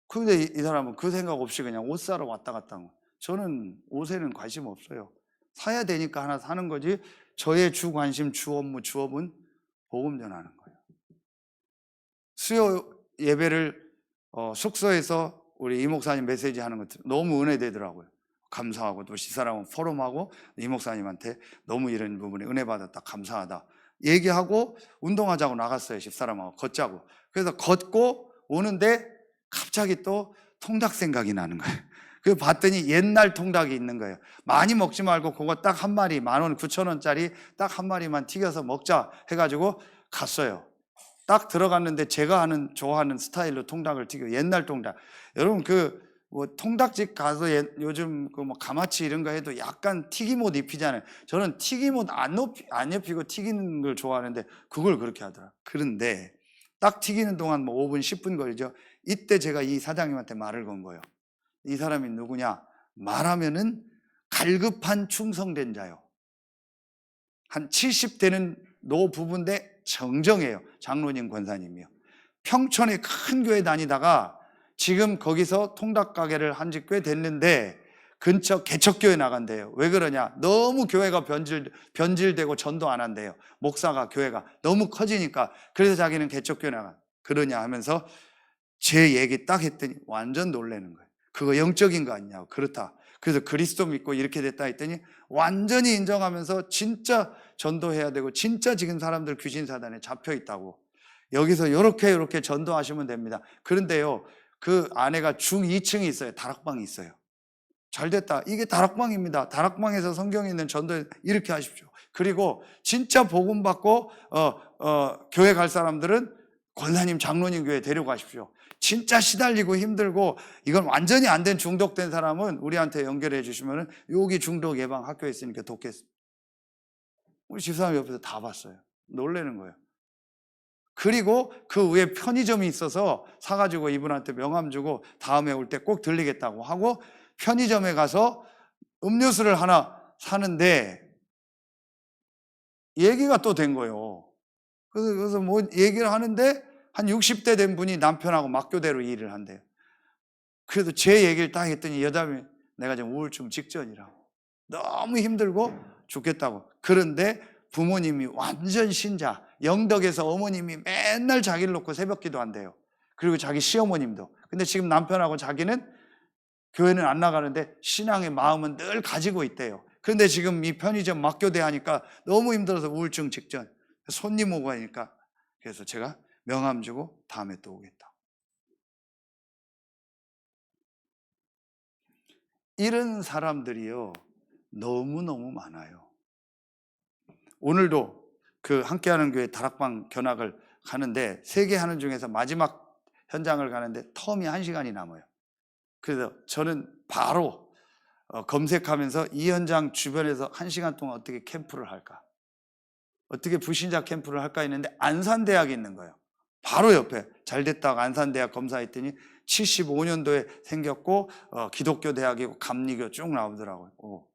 근데 이 사람은 그 생각 없이 그냥 옷 사러 왔다 갔다 한 거예요. 저는 옷에는 관심 없어요. 사야 되니까 하나 사는 거지. 저의 주 관심, 주 업무, 주업은 복음 전하는 거예요. 수요 예배를 숙소에서 우리 이 목사님 메시지 하는 것 너무 은혜되더라고요. 감사하고 또 이 사람은 포럼하고 이 목사님한테 너무 이런 부분에 은혜 받았다, 감사하다 얘기하고 운동하자고 나갔어요. 집사람하고 걷자고. 그래서 걷고 오는데 갑자기 또 통닭 생각이 나는 거예요. 그 봤더니 옛날 통닭이 있는 거예요. 많이 먹지 말고 그거 딱 한 마리 19,000원짜리 딱 한 마리만 튀겨서 먹자 해가지고 갔어요. 딱 들어갔는데 제가 좋아하는 스타일로 통닭을 튀겨. 옛날 통닭. 여러분 뭐 통닭집 가서 요즘 뭐 가마치 이런 거 해도 약간 튀김옷 입히잖아요. 저는 튀김옷 안 입히고 튀기는 걸 좋아하는데 그걸 그렇게 하더라. 그런데 딱 튀기는 동안 뭐 5분 10분 걸리죠. 이때 제가 이 사장님한테 말을 건 거예요. 이 사람이 누구냐? 말하면은 갈급한 충성된 자요. 한 70대는 노부부인데 정정해요. 장로님 권사님이요. 평촌에 큰 교회 다니다가 지금 거기서 통닭 가게를 한 지 꽤 됐는데 근처 개척교회 나간대요. 왜 그러냐? 너무 교회가 변질되고 전도 안 한대요. 목사가 교회가 너무 커지니까. 그래서 자기는 개척교회 나가. 그러냐 하면서 제 얘기 딱 했더니 완전 놀라는 거예요. 그거 영적인 거 아니냐고. 그렇다. 그래서 그리스도 믿고 이렇게 됐다 했더니 완전히 인정하면서 진짜 전도해야 되고 진짜 지금 사람들 귀신 사단에 잡혀 있다고. 여기서 이렇게 전도하시면 됩니다. 그런데요, 그 아내가 중2층에 있어요. 다락방이 있어요. 잘 됐다. 이게 다락방입니다. 다락방에서 성경에 있는 전도 이렇게 하십시오. 그리고 진짜 복음 받고 교회 갈 사람들은 권사님 장로님 교회 데려가십시오. 진짜 시달리고 힘들고 이건 완전히 안 된 중독된 사람은 우리한테 연결해 주시면 여기 중독 예방 학교에 있으니까 돕겠습니다. 우리 집사람 옆에서 다 봤어요. 놀라는 거예요. 그리고 그 위에 편의점이 있어서 사가지고 이분한테 명함 주고 다음에 올 때 꼭 들리겠다고 하고 편의점에 가서 음료수를 하나 사는데 얘기가 또 된 거예요. 그래서 뭐 얘기를 하는데 한 60대 된 분이 남편하고 막교대로 일을 한대요. 그래도 제 얘기를 딱 했더니 여자분이 내가 지금 우울증 직전이라고. 너무 힘들고 죽겠다고. 그런데 부모님이 완전 신자. 영덕에서 어머님이 맨날 자기를 놓고 새벽 기도한대요. 그리고 자기 시어머님도. 근데 지금 남편하고 자기는 교회는 안 나가는데 신앙의 마음은 늘 가지고 있대요. 그런데 지금 이 편의점 막교대 하니까 너무 힘들어서 우울증 직전. 손님 오고 하니까 그래서 제가 명함 주고 다음에 또 오겠다. 이런 사람들이요 너무너무 많아요. 오늘도 그 함께하는 교회 다락방 견학을 가는데 3개 하는 중에서 마지막 현장을 가는데 텀이 1시간이 남아요. 그래서 저는 바로 검색하면서 이 현장 주변에서 1시간 동안 어떻게 캠프를 할까, 어떻게 불신자 캠프를 할까 했는데 안산대학이 있는 거예요. 바로 옆에. 잘 됐다고 안산대학 검사했더니 75년도에 생겼고 기독교 대학이고 감리교 쭉 나오더라고요.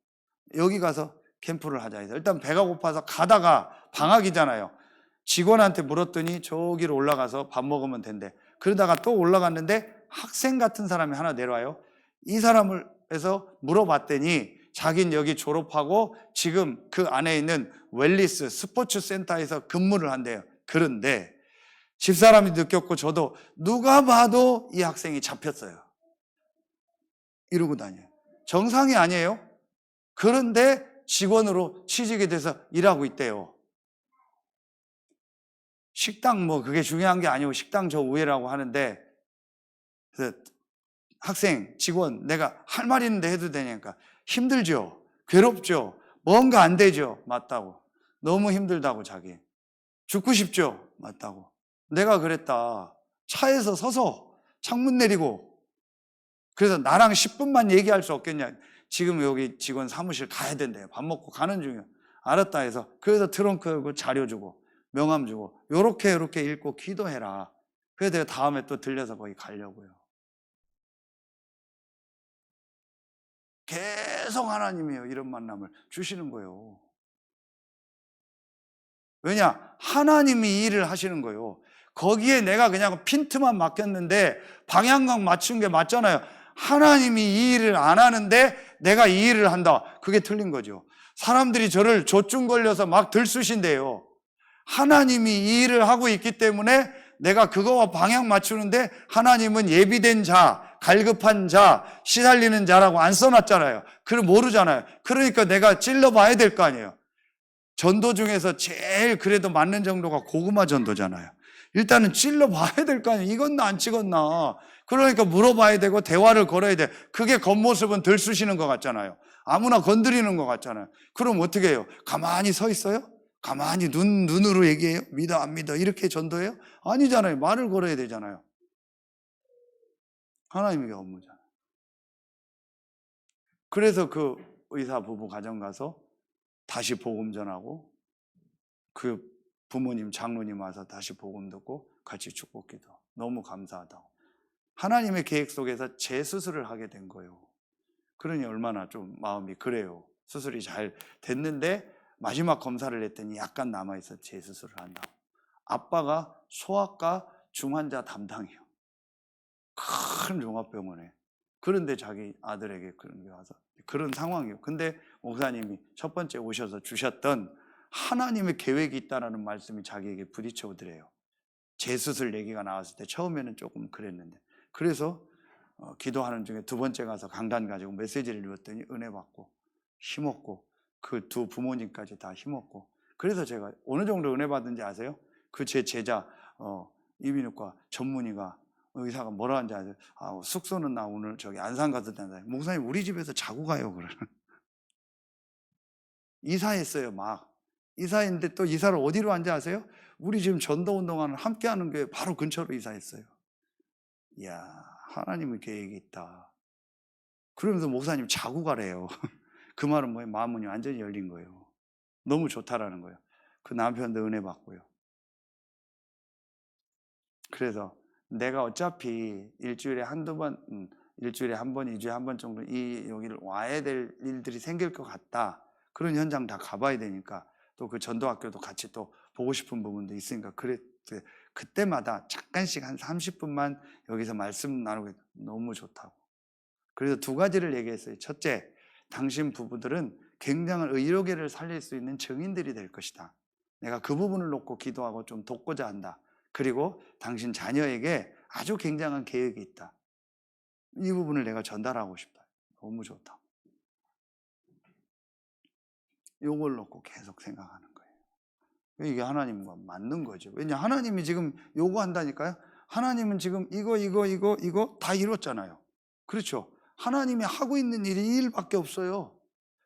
여기 가서 캠프를 하자 해서 일단 배가 고파서 가다가 방학이잖아요. 직원한테 물었더니 저기로 올라가서 밥 먹으면 된대. 그러다가 또 올라갔는데 학생 같은 사람이 하나 내려와요. 이 사람을 해서 물어봤더니 자긴 여기 졸업하고 지금 그 안에 있는 웰리스 스포츠 센터에서 근무를 한대요. 그런데 집사람이 느꼈고 저도 누가 봐도 이 학생이 잡혔어요. 이러고 다녀요. 정상이 아니에요. 그런데 직원으로 취직이 돼서 일하고 있대요. 식당 뭐 그게 중요한 게 아니고 식당 저 우회라고 하는데 그 학생, 직원 내가 할 말 있는데 해도 되냐니까 힘들죠. 괴롭죠. 뭔가 안 되죠. 맞다고. 너무 힘들다고 자기. 죽고 싶죠. 맞다고. 내가 그랬다. 차에서 서서 창문 내리고 그래서 나랑 10분만 얘기할 수 없겠냐. 지금 여기 직원 사무실 가야 된대요. 밥 먹고 가는 중이야. 알았다 해서 그래서 트렁크 열고 자료 주고 명함 주고 요렇게 읽고 기도해라. 그래서 내가 다음에 또 들려서 거기 가려고요. 계속 하나님이요 이런 만남을 주시는 거예요. 왜냐? 하나님이 이 일을 하시는 거예요. 거기에 내가 그냥 핀트만 맡겼는데 방향감 맞춘 게 맞잖아요. 하나님이 이 일을 안 하는데 내가 이 일을 한다. 그게 틀린 거죠. 사람들이 저를 조증 걸려서 막 들쑤신대요. 하나님이 이 일을 하고 있기 때문에 내가 그거와 방향 맞추는데 하나님은 예비된 자, 갈급한 자, 시달리는 자라고 안 써놨잖아요. 그걸 모르잖아요. 그러니까 내가 찔러봐야 될 거 아니에요. 전도 중에서 제일 그래도 맞는 정도가 고구마 전도잖아요. 일단은 찔러봐야 될 거 아니에요. 익었나 안 찍었나. 그러니까 물어봐야 되고 대화를 걸어야 돼. 그게 겉모습은 들쑤시는 것 같잖아요. 아무나 건드리는 것 같잖아요. 그럼 어떻게 해요? 가만히 서 있어요? 가만히 눈으로 얘기해요? 믿어 안 믿어? 이렇게 전도해요? 아니잖아요. 말을 걸어야 되잖아요. 하나님의 업무잖아요. 그래서 그 의사 부부 가정 가서 다시 복음 전하고 그 부모님 장로님 와서 다시 복음 듣고 같이 축복기도 너무 감사하다고. 하나님의 계획 속에서 재수술을 하게 된 거예요. 그러니 얼마나 좀 마음이 그래요. 수술이 잘 됐는데 마지막 검사를 했더니 약간 남아있어 재수술을 한다고. 아빠가 소아과 중환자 담당이에요. 큰 종합병원에. 그런데 자기 아들에게 그런 게 와서 그런 상황이에요. 근데 목사님이 첫 번째 오셔서 주셨던 하나님의 계획이 있다는 말씀이 자기에게 부딪혀 오더래요. 재수술 얘기가 나왔을 때 처음에는 조금 그랬는데 그래서 기도하는 중에 두 번째 가서 강단 가지고 메시지를 읽었더니 은혜 받고 힘없고 그 두 부모님까지 다 힘없고 그래서 제가 어느 정도 은혜 받은지 아세요? 그 제 제자 이비인후과 전문의가 의사가 뭐라 하는지 아세요? 숙소는 나 오늘 저기 안산 가서 된다. 목사님 우리 집에서 자고 가요. 그러는. 이사했어요 막. 이사했는데 또 이사를 어디로 한지 아세요? 우리 지금 전도운동하는 함께하는 교회 바로 근처로 이사했어요. 이야 하나님의 계획이 있다. 그러면서 목사님 자고 가래요. 그 말은 뭐예요? 마음문이 완전히 열린 거예요. 너무 좋다라는 거예요. 그 남편도 은혜 받고요. 그래서 내가 어차피 일주일에 한두 번, 일주일에 한 번, 2주에 한 번 정도 여기를 와야 될 일들이 생길 것 같다. 그런 현장 다 가봐야 되니까 또 그 전도학교도 같이 또 보고 싶은 부분도 있으니까 그때마다 잠깐씩 한 30분만 여기서 말씀 나누고 너무 좋다고. 그래서 두 가지를 얘기했어요. 첫째, 당신 부부들은 굉장한 의료계를 살릴 수 있는 증인들이 될 것이다. 내가 그 부분을 놓고 기도하고 좀 돕고자 한다. 그리고 당신 자녀에게 아주 굉장한 계획이 있다. 이 부분을 내가 전달하고 싶다. 너무 좋다. 이걸 놓고 계속 생각하는 거예요. 이게 하나님과 맞는 거죠. 왜냐 하나님이 지금 요구한다니까요. 하나님은 지금 이거 다 이뤘잖아요. 그렇죠. 하나님이 하고 있는 일이 이 일밖에 없어요.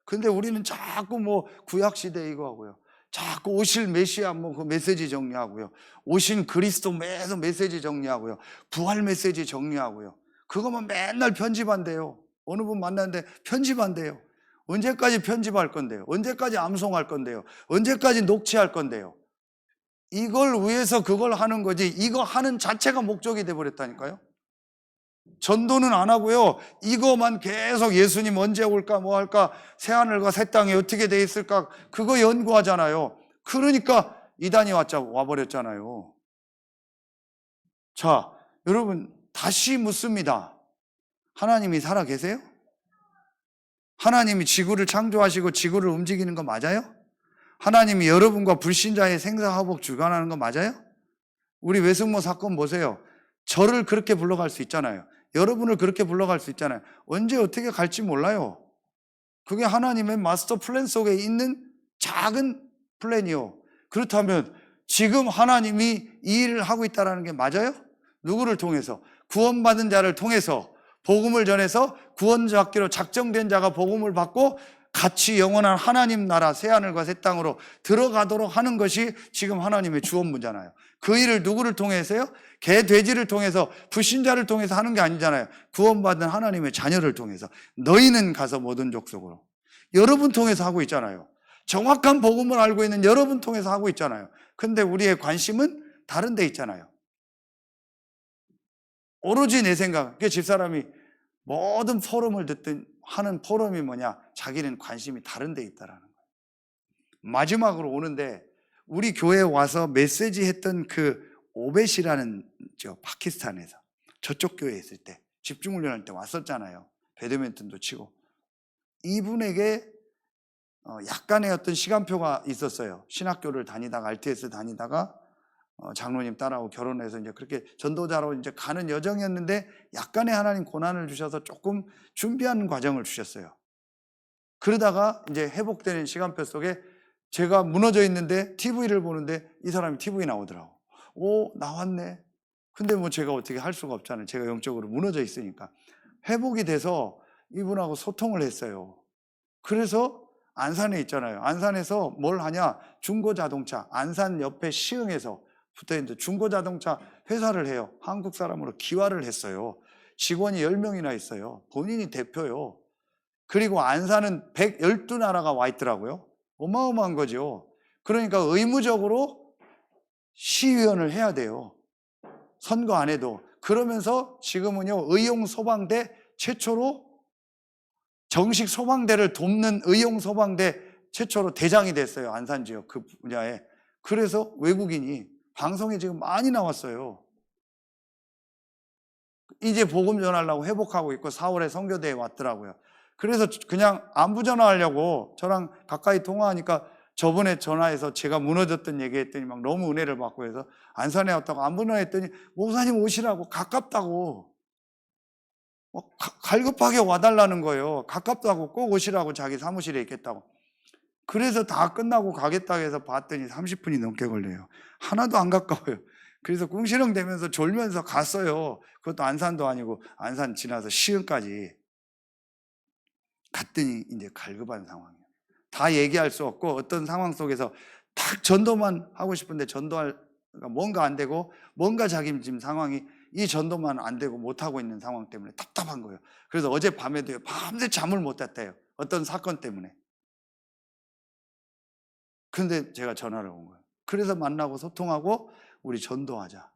근데 우리는 자꾸 뭐 구약시대 이거 하고요. 자꾸 오실 메시아 뭐 그 메시지 정리하고요. 오신 그리스도 매서 메시지 정리하고요. 부활 메시지 정리하고요. 그거만 맨날 편집한대요. 어느 분 만났는데 편집한대요. 언제까지 편집할 건데요? 언제까지 암송할 건데요? 언제까지 녹취할 건데요? 이걸 위해서 그걸 하는 거지 이거 하는 자체가 목적이 돼버렸다니까요. 전도는 안 하고요. 이거만 계속 예수님 언제 올까 뭐 할까 새하늘과 새 땅이 어떻게 돼 있을까 그거 연구하잖아요. 그러니까 이단이 와버렸잖아요. 자, 여러분 다시 묻습니다. 하나님이 살아 계세요? 하나님이 지구를 창조하시고 지구를 움직이는 거 맞아요? 하나님이 여러분과 불신자의 생사화복 주관하는 거 맞아요? 우리 외숙모 사건 보세요. 저를 그렇게 불러갈 수 있잖아요. 여러분을 그렇게 불러갈 수 있잖아요. 언제 어떻게 갈지 몰라요. 그게 하나님의 마스터 플랜 속에 있는 작은 플랜이요. 그렇다면 지금 하나님이 이 일을 하고 있다는 게 맞아요? 누구를 통해서? 구원받은 자를 통해서 복음을 전해서 구원받기로 작정된 자가 복음을 받고 같이 영원한 하나님 나라 새하늘과 새 땅으로 들어가도록 하는 것이 지금 하나님의 주업무잖아요. 그 일을 누구를 통해서요? 개, 돼지를 통해서, 불신자를 통해서 하는 게 아니잖아요. 구원받은 하나님의 자녀를 통해서. 너희는 가서 모든 족속으로. 여러분 통해서 하고 있잖아요. 정확한 복음을 알고 있는 여러분 통해서 하고 있잖아요. 근데 우리의 관심은 다른 데 있잖아요. 오로지 내 생각. 그 집사람이 모든 포럼을 듣든 하는 포럼이 뭐냐? 자기는 관심이 다른 데 있다라는 거예요. 마지막으로 오는데 우리 교회에 와서 메시지 했던 그 오벳이라는 파키스탄에서 저쪽 교회에 있을 때 집중훈련할 때 왔었잖아요. 배드민턴도 치고. 이분에게 약간의 어떤 시간표가 있었어요. 신학교를 다니다가 RTS 다니다가 장로님 딸하고 결혼해서 이제 그렇게 전도자로 이제 가는 여정이었는데 약간의 하나님 고난을 주셔서 조금 준비하는 과정을 주셨어요. 그러다가 이제 회복되는 시간표 속에 제가 무너져 있는데 TV를 보는데 이 사람이 TV에 나오더라고. 오, 나왔네. 근데 뭐 제가 어떻게 할 수가 없잖아요. 제가 영적으로 무너져 있으니까. 회복이 돼서 이분하고 소통을 했어요. 그래서 안산에 있잖아요. 안산에서 뭘 하냐? 중고자동차, 안산 옆에 시흥에서 붙어있는 중고자동차 회사를 해요. 한국 사람으로 기화를 했어요. 직원이 10명이나 있어요. 본인이 대표요. 그리고 안산은 112나라가 와 있더라고요. 어마어마한 거죠. 그러니까 의무적으로 시의원을 해야 돼요. 선거 안 해도. 그러면서 지금은요, 의용소방대 최초로 정식 소방대를 돕는 의용소방대 최초로 대장이 됐어요. 안산 지역 그 분야에. 그래서 외국인이 방송에 지금 많이 나왔어요. 이제 복음 전하려고 회복하고 있고 4월에 선교대에 왔더라고요. 그래서 그냥 안부 전화하려고 저랑 가까이 통화하니까 저번에 전화해서 제가 무너졌던 얘기했더니 막 너무 은혜를 받고 해서 안산에 왔다고 안부 전화했더니 목사님 오시라고 가깝다고 갈급하게 와달라는 거예요. 가깝다고 꼭 오시라고 자기 사무실에 있겠다고. 그래서 다 끝나고 가겠다고 해서 봤더니 30분이 넘게 걸려요. 하나도 안 가까워요. 그래서 궁시렁 대면서 졸면서 갔어요. 그것도 안산도 아니고 안산 지나서 시흥까지 갔더니 이제 갈급한 상황이에요. 다 얘기할 수 없고 어떤 상황 속에서 딱 전도만 하고 싶은데 전도할 뭔가 안 되고 뭔가 자기 지금 상황이 이 전도만 안 되고 못하고 있는 상황 때문에 답답한 거예요. 그래서 어젯밤에도 밤새 잠을 못 잤대요. 어떤 사건 때문에. 근데 제가 전화를 온 거예요. 그래서 만나고 소통하고 우리 전도하자.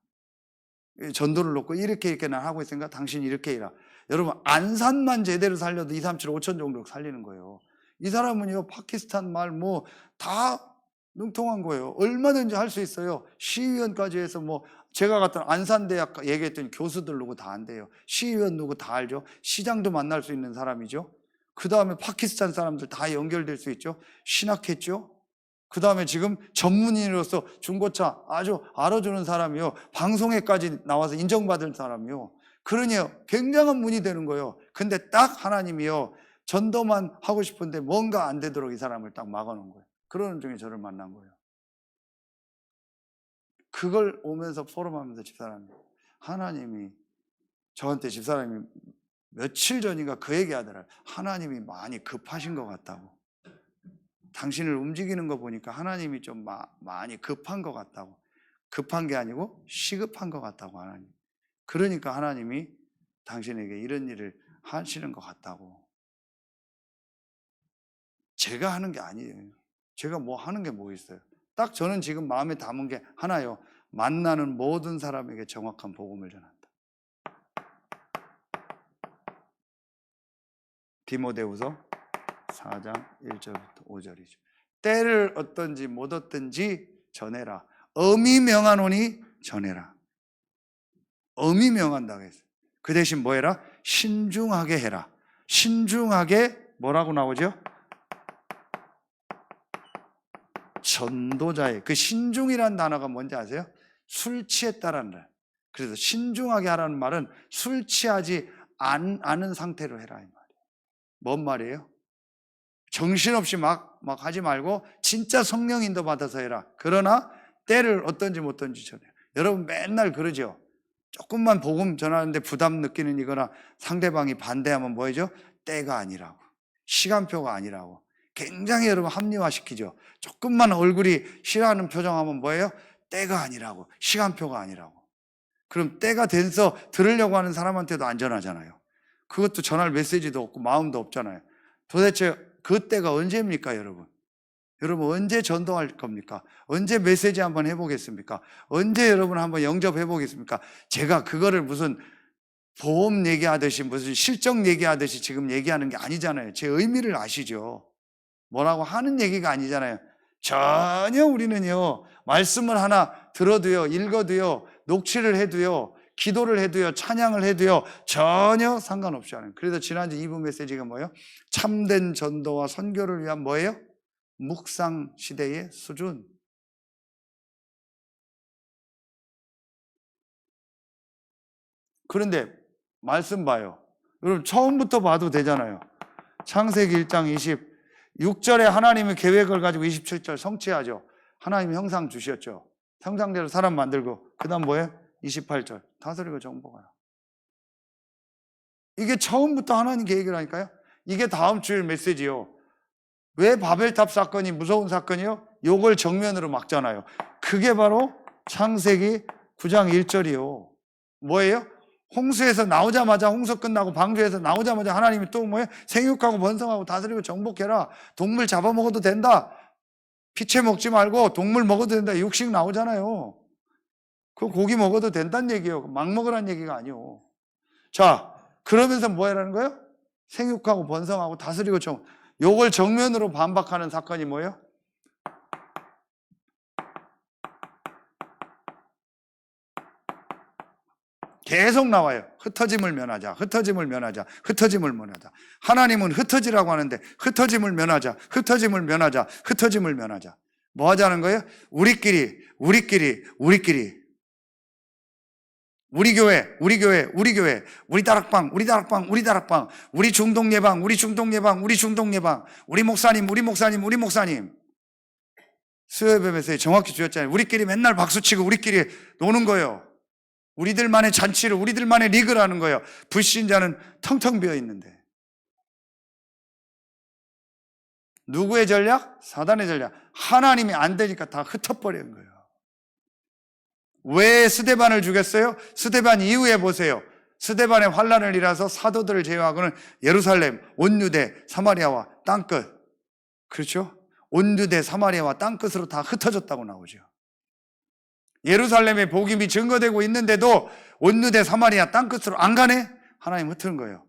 전도를 놓고 이렇게 난 하고 있으니까 당신이 이렇게 해라. 여러분 안산만 제대로 살려도 2, 3, 7, 5천 정도 살리는 거예요. 이 사람은요 파키스탄 말 뭐 다 능통한 거예요. 얼마든지 할 수 있어요. 시의원까지 해서 뭐 제가 갔던 안산대학 얘기했더니 교수들 누구 다 안 돼요. 시의원 누구 다 알죠. 시장도 만날 수 있는 사람이죠. 그 다음에 파키스탄 사람들 다 연결될 수 있죠. 신학했죠. 그 다음에 지금 전문인으로서 중고차 아주 알아주는 사람이요. 방송에까지 나와서 인정받은 사람이요. 그러니 굉장한 분이 되는 거예요. 근데 딱 하나님이요. 전도만 하고 싶은데 뭔가 안 되도록 이 사람을 딱 막아놓은 거예요. 그러는 중에 저를 만난 거예요. 그걸 오면서 포럼하면서 집사람이 하나님이 저한테 집사람이 며칠 전인가 그 얘기 하더라고요. 하나님이 많이 급하신 것 같다고. 당신을 움직이는 거 보니까 하나님이 좀 많이 급한 것 같다고. 급한 게 아니고 시급한 것 같다고 하나님. 그러니까 하나님이 당신에게 이런 일을 하시는 것 같다고. 제가 하는 게 아니에요. 제가 뭐 하는 게 뭐 있어요. 딱 저는 지금 마음에 담은 게 하나요. 만나는 모든 사람에게 정확한 복음을 전한다. 디모데후서 4장 1절부터 5절이죠. 때를 얻든지 못 얻든지 전해라. 엄히 명하노니 전해라. 엄히 명한다고 했어요. 그 대신 뭐 해라? 신중하게 해라. 신중하게 뭐라고 나오죠? 전도자의 그 신중이란 단어가 뭔지 아세요? 술 취했다라는 말. 그래서 신중하게 하라는 말은 술 취하지 않은 상태로 해라 이 말이에요. 뭔 말이에요? 정신없이 막 하지 말고 진짜 성령 인도 받아서 해라. 그러나 때를 어떤지 못 던지잖아요. 여러분 맨날 그러죠. 조금만 복음 전하는데 부담 느끼는 이거나 상대방이 반대하면 뭐죠? 때가 아니라고, 시간표가 아니라고 굉장히 여러분 합리화시키죠. 조금만 얼굴이 싫어하는 표정하면 뭐예요? 때가 아니라고, 시간표가 아니라고. 그럼 때가 돼서 들으려고 하는 사람한테도 안전하잖아요. 그것도 전할 메시지도 없고 마음도 없잖아요. 도대체 그 때가 언제입니까, 여러분? 여러분 언제 전도할 겁니까? 언제 메시지 한번 해보겠습니까? 언제 여러분 한번 영접해 보겠습니까? 제가 그거를 무슨 보험 얘기하듯이 무슨 실적 얘기하듯이 지금 얘기하는 게 아니잖아요. 제 의미를 아시죠? 뭐라고 하는 얘기가 아니잖아요. 전혀 우리는요, 말씀을 하나 들어도요, 읽어도요, 녹취를 해도요, 기도를 해도요, 찬양을 해도요, 전혀 상관없이 하는. 그래서 지난주 2부 메시지가 뭐예요? 참된 전도와 선교를 위한 뭐예요? 묵상 시대의 수준. 그런데 말씀 봐요. 여러분 처음부터 봐도 되잖아요. 창세기 1장 26절에 하나님의 계획을 가지고 27절 성취하죠. 하나님이 형상 주셨죠. 형상대로 사람 만들고 그 다음 뭐예요? 28절 다스리고 정복하라. 이게 처음부터 하나님 계획이라니까요. 이게 다음 주일 메시지요. 왜 바벨탑 사건이 무서운 사건이요? 요걸 정면으로 막잖아요. 그게 바로 창세기 9장 1절이요. 뭐예요? 홍수에서 나오자마자, 홍수 끝나고 방주에서 나오자마자 하나님이 또 뭐예요? 생육하고 번성하고 다스리고 정복해라. 동물 잡아먹어도 된다. 피채 먹지 말고 동물 먹어도 된다. 육식 나오잖아요. 그 고기 먹어도 된다는 얘기예요. 막 먹으라는 얘기가 아니에요. 자, 그러면서 뭐 하라는 거예요? 생육하고 번성하고 다스리고 요걸 정면으로 반박하는 사건이 뭐예요? 계속 나와요. 흩어짐을 면하자, 흩어짐을 면하자, 흩어짐을 면하자. 하나님은 흩어지라고 하는데 흩어짐을 면하자, 흩어짐을 면하자, 흩어짐을 면하자. 뭐 하자는 거예요? 우리끼리. 우리 교회, 우리 다락방, 우리 중동 예방, 우리 목사님. 수요예배에서 정확히 주셨잖아요. 우리끼리 맨날 박수치고 우리끼리 노는 거예요. 우리들만의 잔치를, 우리들만의 리그를 하는 거예요. 불신자는 텅텅 비어 있는데. 누구의 전략? 사단의 전략. 하나님이 안 되니까 다 흩어버리는 거예요. 왜 스데반을 죽였어요? 스데반 이후에 보세요. 스데반의 환란을 일어서 사도들을 제외하고는 예루살렘, 온 유대, 사마리아와 땅끝. 그렇죠? 온 유대, 사마리아와 땅끝으로 다 흩어졌다고 나오죠. 예루살렘의 복음이 증거되고 있는데도 온 유대, 사마리아 땅끝으로 안 가네? 하나님 흩트는 거예요.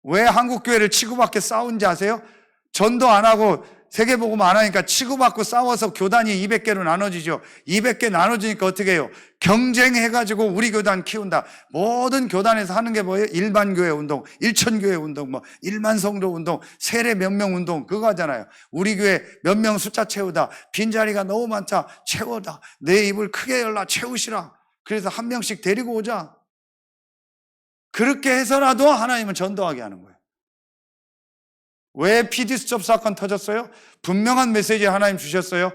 왜 한국교회를 치고받게 싸운지 아세요? 전도 안 하고 세계복음 안 하니까 치고받고 싸워서 교단이 200개로 나눠지죠. 200개 나눠지니까 어떻게 해요? 경쟁해가지고 우리 교단 키운다. 모든 교단에서 하는 게 뭐예요? 일반교회 운동, 일천교회 운동, 뭐 1만 성도 운동, 세례 몇 명 운동 그거 하잖아요. 우리 교회 몇 명 숫자 채우다. 빈자리가 너무 많다. 채워다. 내 입을 크게 열라 채우시라. 그래서 한 명씩 데리고 오자. 그렇게 해서라도 하나님은 전도하게 하는 거예요. 왜 피디수첩 사건 터졌어요? 분명한 메시지 하나님 주셨어요.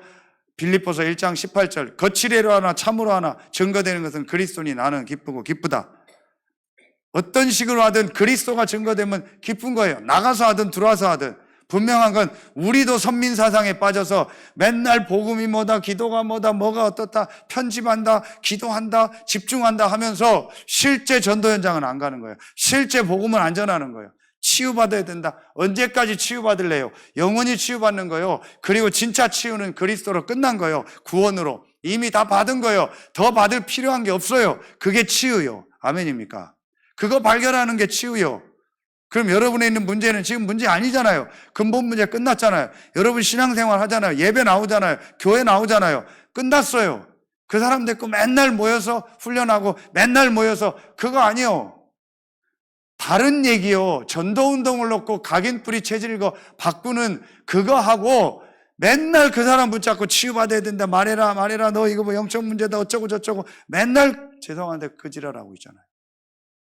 빌립보서 1장 18절 거칠애로 하나 참으로 하나 증거되는 것은 그리스도니 나는 기쁘고 기쁘다. 어떤 식으로 하든 그리스도가 증거되면 기쁜 거예요. 나가서 하든 들어와서 하든. 분명한 건 우리도 선민사상에 빠져서 맨날 복음이 뭐다, 기도가 뭐다, 뭐가 어떻다, 편집한다, 기도한다, 집중한다 하면서 실제 전도 현장은 안 가는 거예요. 실제 복음은 안 전하는 거예요. 치유받아야 된다. 언제까지 치유받을래요? 영원히 치유받는 거예요. 그리고 진짜 치유는 그리스도로 끝난 거예요. 구원으로. 이미 다 받은 거예요. 더 받을 필요한 게 없어요. 그게 치유요. 아멘입니까? 그거 발견하는 게 치유요. 그럼 여러분에 있는 문제는 지금 문제 아니잖아요. 근본 문제 끝났잖아요. 여러분 신앙생활 하잖아요. 예배 나오잖아요. 교회 나오잖아요. 끝났어요. 그 사람 데리고 맨날 모여서 훈련하고 맨날 모여서 그거 아니에요. 다른 얘기요. 전도운동을 놓고 각인뿌리 체질을 바꾸는 그거 하고 맨날 그 사람 붙잡고 치유받아야 된다, 말해라, 너 이거 뭐 영적 문제다, 어쩌고 저쩌고 맨날 죄송한데 그 지랄하고 있잖아요.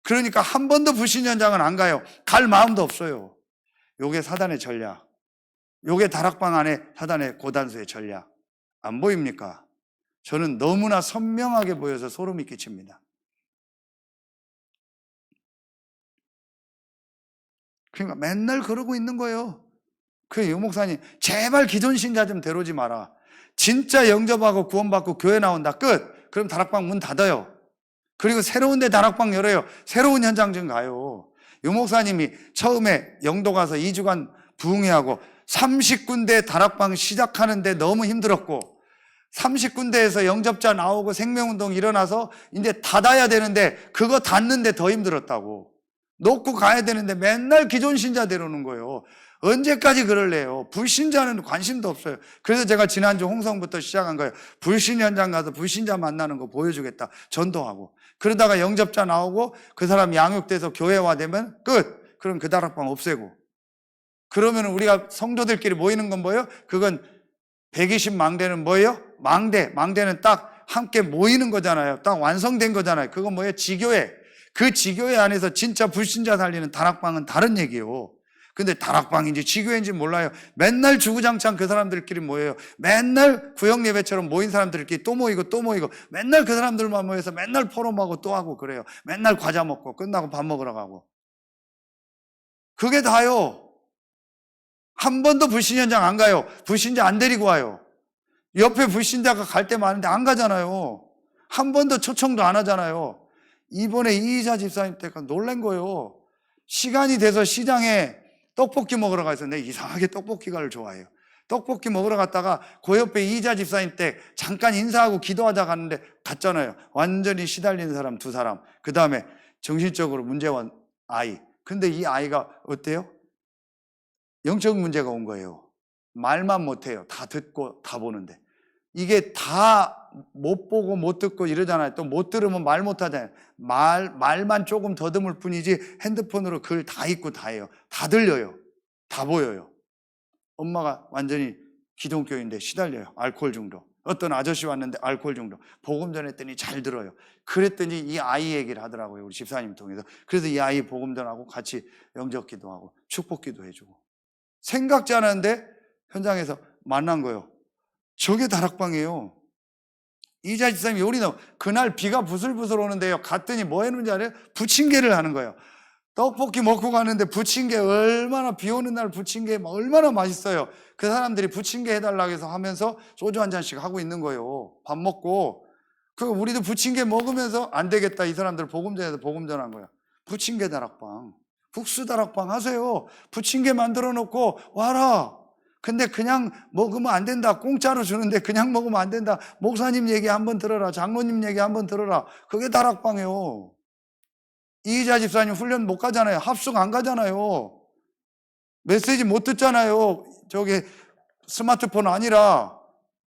그러니까 한 번도 불신 현장은 안 가요. 갈 마음도 없어요. 요게 사단의 전략. 요게 다락방 안에 사단의 고단수의 전략. 안 보입니까? 저는 너무나 선명하게 보여서 소름이 끼칩니다. 그러니까 맨날 그러고 있는 거예요. 그 유목사님, 제발 기존 신자 좀 데려오지 마라. 진짜 영접하고 구원받고 교회 나온다. 끝. 그럼 다락방 문 닫아요. 그리고 새로운 데 다락방 열어요. 새로운 현장 좀 가요. 유목사님이 처음에 영도 가서 2주간 부흥회하고 30군데 다락방 시작하는데 너무 힘들었고 30군데에서 영접자 나오고 생명운동 일어나서 이제 닫아야 되는데 그거 닫는데 더 힘들었다고. 놓고 가야 되는데 맨날 기존 신자 데려오는 거예요. 언제까지 그럴래요? 불신자는 관심도 없어요. 그래서 제가 지난주 홍성부터 시작한 거예요. 불신 현장 가서 불신자 만나는 거 보여주겠다. 전도하고. 그러다가 영접자 나오고 그 사람 양육돼서 교회화되면 끝. 그럼 그 다락방 없애고. 그러면 우리가 성도들끼리 모이는 건 뭐예요? 그건 120망대는 뭐예요? 망대는 딱 함께 모이는 거잖아요. 딱 완성된 거잖아요. 그건 뭐예요? 지교회. 그 지교회 안에서 진짜 불신자 살리는 다락방은 다른 얘기예요. 근데 다락방인지 지교회인지 몰라요. 맨날 주구장창 그 사람들끼리 모여요. 맨날 구역 예배처럼 모인 사람들끼리 또 모이고 맨날 그 사람들만 모여서 맨날 포럼하고 또 하고 그래요. 맨날 과자 먹고 끝나고 밥 먹으러 가고. 그게 다요. 한 번도 불신 현장 안 가요. 불신자 안 데리고 와요. 옆에 불신자가 갈 때 많은데 안 가잖아요. 한 번도 초청도 안 하잖아요. 이번에 이희자 집사님 때가 놀란 거예요. 시간이 돼서 시장에 떡볶이 먹으러 가서 내가 이상하게 떡볶이를 좋아해요. 떡볶이 먹으러 갔다가 그 옆에 이희자 집사님 때 잠깐 인사하고 기도하자 갔는데 갔잖아요. 완전히 시달리는 사람 2사람. 그 다음에 정신적으로 문제원 아이. 근데 이 아이가 어때요? 영적 문제가 온 거예요. 말만 못해요. 다 듣고 다 보는데. 이게 다 못 보고 못 듣고 이러잖아요. 또 못 들으면 말 못하잖아요. 말만 조금 더듬을 뿐이지 핸드폰으로 글 다 읽고 다 해요. 다 들려요. 다 보여요. 엄마가 완전히 기독교인데 시달려요. 알코올 중독. 어떤 아저씨 왔는데 알코올 중독. 복음 전했더니 잘 들어요. 그랬더니 이 아이 얘기를 하더라고요. 우리 집사님 통해서. 그래서 이 아이 복음 전하고 같이 영접 기도하고 축복 기도해주고. 생각지 않았는데 현장에서 만난 거예요. 저게 다락방이에요. 이자 집사님이 요리는 그날 비가 부슬부슬 오는데요. 갔더니 뭐 했는지 알아요? 부침개를 하는 거예요. 떡볶이 먹고 가는데 부침개 얼마나 비 오는 날 부침개 얼마나 맛있어요. 그 사람들이 부침개 해달라고 해서 하면서 소주 한 잔씩 하고 있는 거예요. 밥 먹고. 그 우리도 부침개 먹으면서 안 되겠다. 이 사람들 복음 전해서 복음 전한 거야. 부침개 다락방. 국수 다락방 하세요. 부침개 만들어 놓고 와라. 근데 그냥 먹으면 안 된다. 공짜로 주는데 그냥 먹으면 안 된다. 목사님 얘기 한번 들어라. 장로님 얘기 한번 들어라. 그게 다락방이에요. 이희자 집사님 훈련 못 가잖아요. 합숙 안 가잖아요. 메시지 못 듣잖아요. 저기 스마트폰 아니라.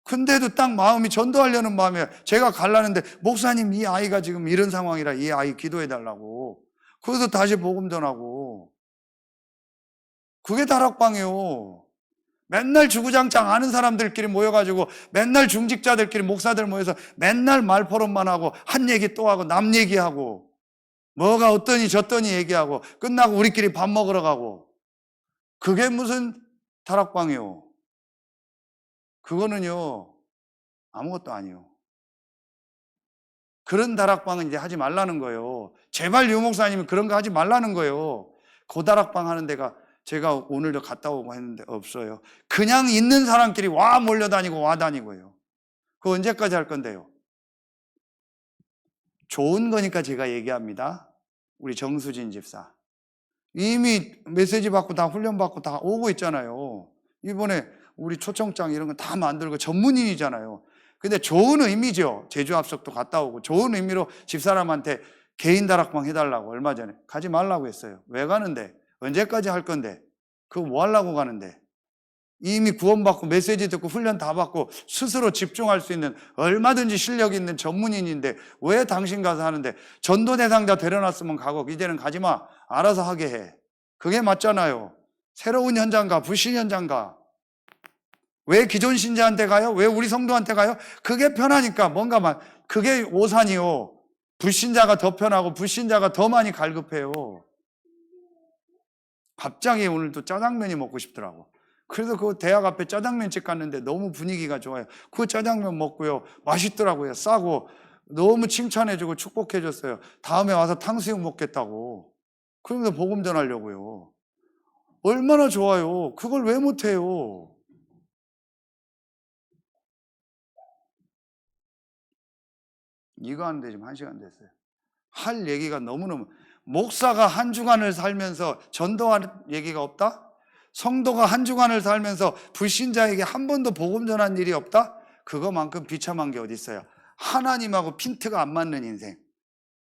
근데도 딱 마음이 전도하려는 마음이에요. 제가 가려는데 목사님 이 아이가 지금 이런 상황이라 이 아이 기도해 달라고. 그래서 다시 복음 전하고. 그게 다락방이에요. 맨날 주구장창 아는 사람들끼리 모여가지고 맨날 중직자들끼리 목사들 모여서 맨날 말포럼만 하고 한 얘기 또 하고 남 얘기하고 뭐가 어떠니 저떠니 얘기하고 끝나고 우리끼리 밥 먹으러 가고. 그게 무슨 다락방이요. 그거는요 아무것도 아니에요. 그런 다락방은 이제 하지 말라는 거예요. 제발 유 목사님은 그런 거 하지 말라는 거예요. 그 다락방 하는 데가 제가 오늘도 갔다 오고 했는데 없어요. 그냥 있는 사람끼리 와 몰려다니고 와 다니고요. 그거 언제까지 할 건데요? 좋은 거니까 제가 얘기합니다. 우리 정수진 집사. 이미 메시지 받고 다 훈련 받고 다 오고 있잖아요. 이번에 우리 초청장 이런 거 다 만들고 전문인이잖아요. 근데 좋은 의미죠. 제주 합석도 갔다 오고 좋은 의미로 집사람한테 개인 다락방 해달라고 얼마 전에 가지 말라고 했어요. 왜 가는데? 언제까지 할 건데? 그거 뭐 하려고 가는데? 이미 구원받고 메시지 듣고 훈련 다 받고 스스로 집중할 수 있는 얼마든지 실력 있는 전문인인데 왜 당신 가서 하는데? 전도 대상자 데려놨으면 가고 이제는 가지마. 알아서 하게 해. 그게 맞잖아요. 새로운 현장 가, 불신 현장 가. 왜 기존 신자한테 가요? 왜 우리 성도한테 가요? 그게 편하니까. 뭔가 그게 오산이요. 불신자가 더 편하고 불신자가 더 많이 갈급해요. 갑자기 오늘 또 짜장면이 먹고 싶더라고. 그래서 그 대학 앞에 짜장면집 갔는데 너무 분위기가 좋아요. 그 짜장면 먹고요. 맛있더라고요. 싸고 너무 칭찬해주고 축복해줬어요. 다음에 와서 탕수육 먹겠다고. 그러면서 복음 전하려고요. 얼마나 좋아요. 그걸 왜 못해요? 이거 하는데 지금 1시간 됐어요. 할 얘기가 너무너무. 목사가 한 주간을 살면서 전도할 얘기가 없다? 성도가 한 주간을 살면서 불신자에게 한 번도 복음 전한 일이 없다? 그거만큼 비참한 게 어디 있어요? 하나님하고 핀트가 안 맞는 인생.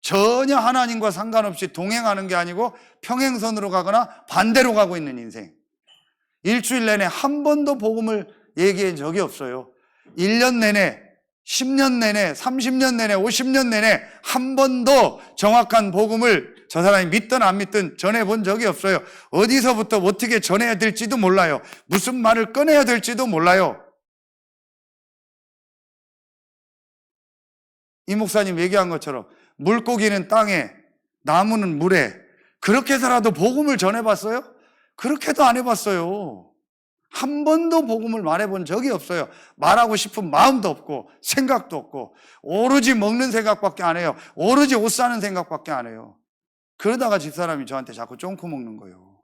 전혀 하나님과 상관없이 동행하는 게 아니고 평행선으로 가거나 반대로 가고 있는 인생. 일주일 내내 한 번도 복음을 얘기한 적이 없어요. 1년 내내, 10년 내내, 30년 내내, 50년 내내 한 번도 정확한 복음을 저 사람이 믿든 안 믿든 전해본 적이 없어요. 어디서부터 어떻게 전해야 될지도 몰라요. 무슨 말을 꺼내야 될지도 몰라요. 이 목사님 얘기한 것처럼 물고기는 땅에, 나무는 물에, 그렇게 해서라도 복음을 전해봤어요? 그렇게도 안 해봤어요. 한 번도 복음을 말해본 적이 없어요. 말하고 싶은 마음도 없고 생각도 없고 오로지 먹는 생각밖에 안 해요. 오로지 옷 사는 생각밖에 안 해요. 그러다가 집사람이 저한테 자꾸 쫑코 먹는 거예요.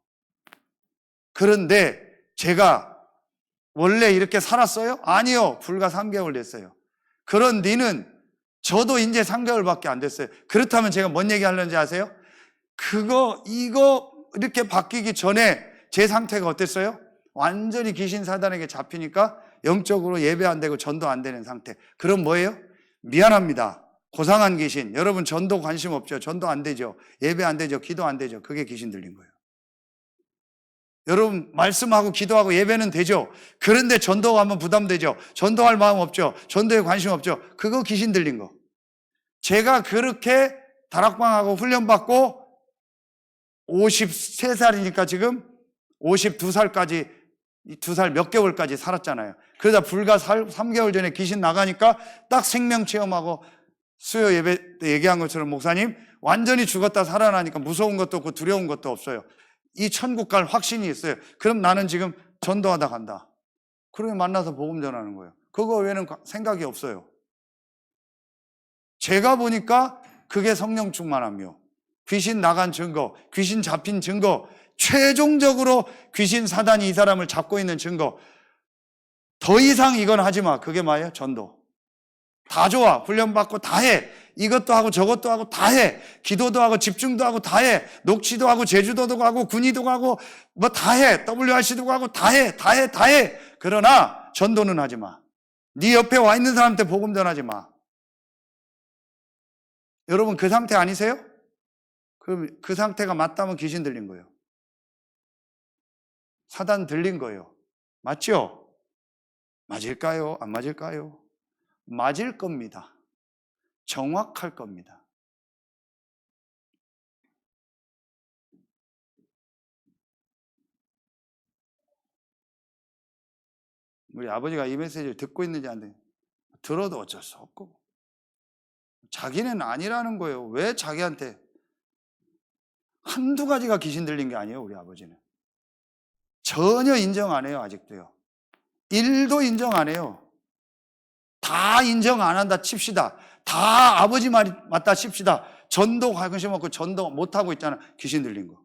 그런데 제가 원래 이렇게 살았어요? 아니요. 불과 3개월 됐어요. 그런 니는 저도 이제 3개월밖에 안 됐어요. 그렇다면 제가 뭔 얘기 하려는지 아세요? 이거 이렇게 바뀌기 전에 제 상태가 어땠어요? 완전히 귀신 사단에게 잡히니까 영적으로 예배 안 되고 전도 안 되는 상태. 그럼 뭐예요? 미안합니다. 고상한 귀신. 여러분 전도 관심 없죠? 전도 안 되죠? 예배 안 되죠? 기도 안 되죠? 그게 귀신 들린 거예요. 여러분 말씀하고 기도하고 예배는 되죠? 그런데 전도하면 부담되죠? 전도할 마음 없죠? 전도에 관심 없죠? 그거 귀신 들린 거. 제가 그렇게 다락방하고 훈련받고 53살이니까 지금 52살까지 2살 몇 개월까지 살았잖아요. 그러다 불과 3개월 전에 귀신 나가니까 딱 생명 체험하고 수요 예배 때 얘기한 것처럼 목사님 완전히 죽었다 살아나니까 무서운 것도 없고 두려운 것도 없어요. 이 천국 갈 확신이 있어요. 그럼 나는 지금 전도하다 간다. 그러면 만나서 복음 전하는 거예요. 그거 외에는 생각이 없어요. 제가 보니까 그게 성령 충만함이요. 귀신 나간 증거, 귀신 잡힌 증거, 최종적으로 귀신 사단이 이 사람을 잡고 있는 증거. 더 이상 이건 하지 마. 그게 뭐예요? 전도. 다 좋아. 훈련받고 다 해. 이것도 하고 저것도 하고 다 해. 기도도 하고 집중도 하고 다 해. 녹취도 하고 제주도도 가고 군의도 가고 뭐 다 해. WRC도 가고 다 해. 다 해. 다 해. 그러나 전도는 하지 마. 네 옆에 와 있는 사람한테 복음 전하지 마. 여러분 그 상태 아니세요? 그럼 그 상태가 맞다면 귀신 들린 거예요. 사단 들린 거예요. 맞죠? 맞을까요? 안 맞을까요? 맞을 겁니다. 정확할 겁니다. 우리 아버지가 이 메시지를 듣고 있는지 안 듣는지 들어도 어쩔 수 없고 자기는 아니라는 거예요. 왜 자기한테 한두 가지가 귀신 들린 게 아니에요. 우리 아버지는 전혀 인정 안 해요. 아직도요. 1도 인정 안 해요. 다 인정 안 한다 칩시다. 다 아버지 말이 맞다 칩시다. 전도 관심 없고 전도 못하고 있잖아. 귀신 들린 거.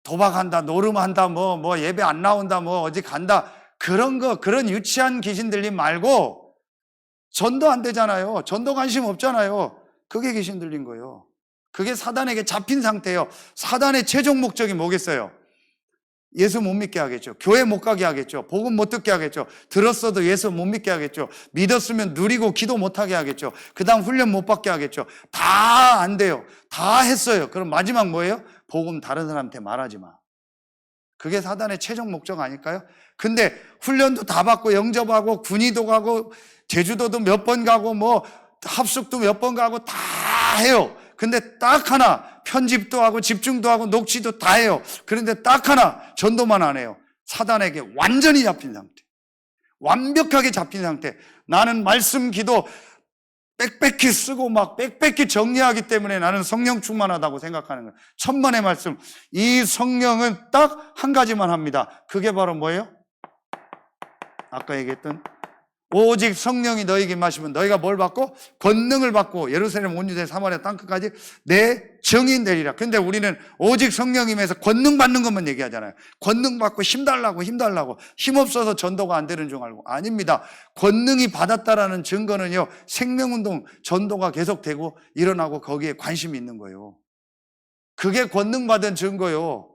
도박한다, 노름한다, 예배 안 나온다, 어디 간다. 그런 거, 그런 유치한 귀신 들림 말고 전도 안 되잖아요. 전도 관심 없잖아요. 그게 귀신 들린 거예요. 그게 사단에게 잡힌 상태예요. 사단의 최종 목적이 뭐겠어요? 예수 못 믿게 하겠죠. 교회 못 가게 하겠죠. 복음 못 듣게 하겠죠. 들었어도 예수 못 믿게 하겠죠. 믿었으면 누리고 기도 못 하게 하겠죠. 그 다음 훈련 못 받게 하겠죠. 다 안 돼요. 다 했어요. 그럼 마지막 뭐예요? 복음 다른 사람한테 말하지 마. 그게 사단의 최종 목적 아닐까요? 근데 훈련도 다 받고 영접하고 군의도 가고 제주도도 몇 번 가고 합숙도 몇 번 가고 다 해요. 근데 딱 하나 편집도 하고 집중도 하고 녹취도 다 해요. 그런데 딱 하나 전도만 안 해요. 사단에게 완전히 잡힌 상태, 완벽하게 잡힌 상태. 나는 말씀 기도 빽빽히 쓰고 막 빽빽히 정리하기 때문에 나는 성령 충만하다고 생각하는 거예요. 천만의 말씀. 이 성령은 딱 한 가지만 합니다. 그게 바로 뭐예요? 아까 얘기했던 오직 성령이 너희에게 임하시면 너희가 뭘 받고? 권능을 받고 예루살렘 온 유대 사마리아 땅끝까지 내 증인 되리라. 근데 우리는 오직 성령임에서 권능 받는 것만 얘기하잖아요. 권능 받고 힘달라고 힘없어서 전도가 안 되는 줄 알고. 아닙니다. 권능이 받았다라는 증거는요, 생명운동 전도가 계속되고 일어나고 거기에 관심이 있는 거예요. 그게 권능 받은 증거요.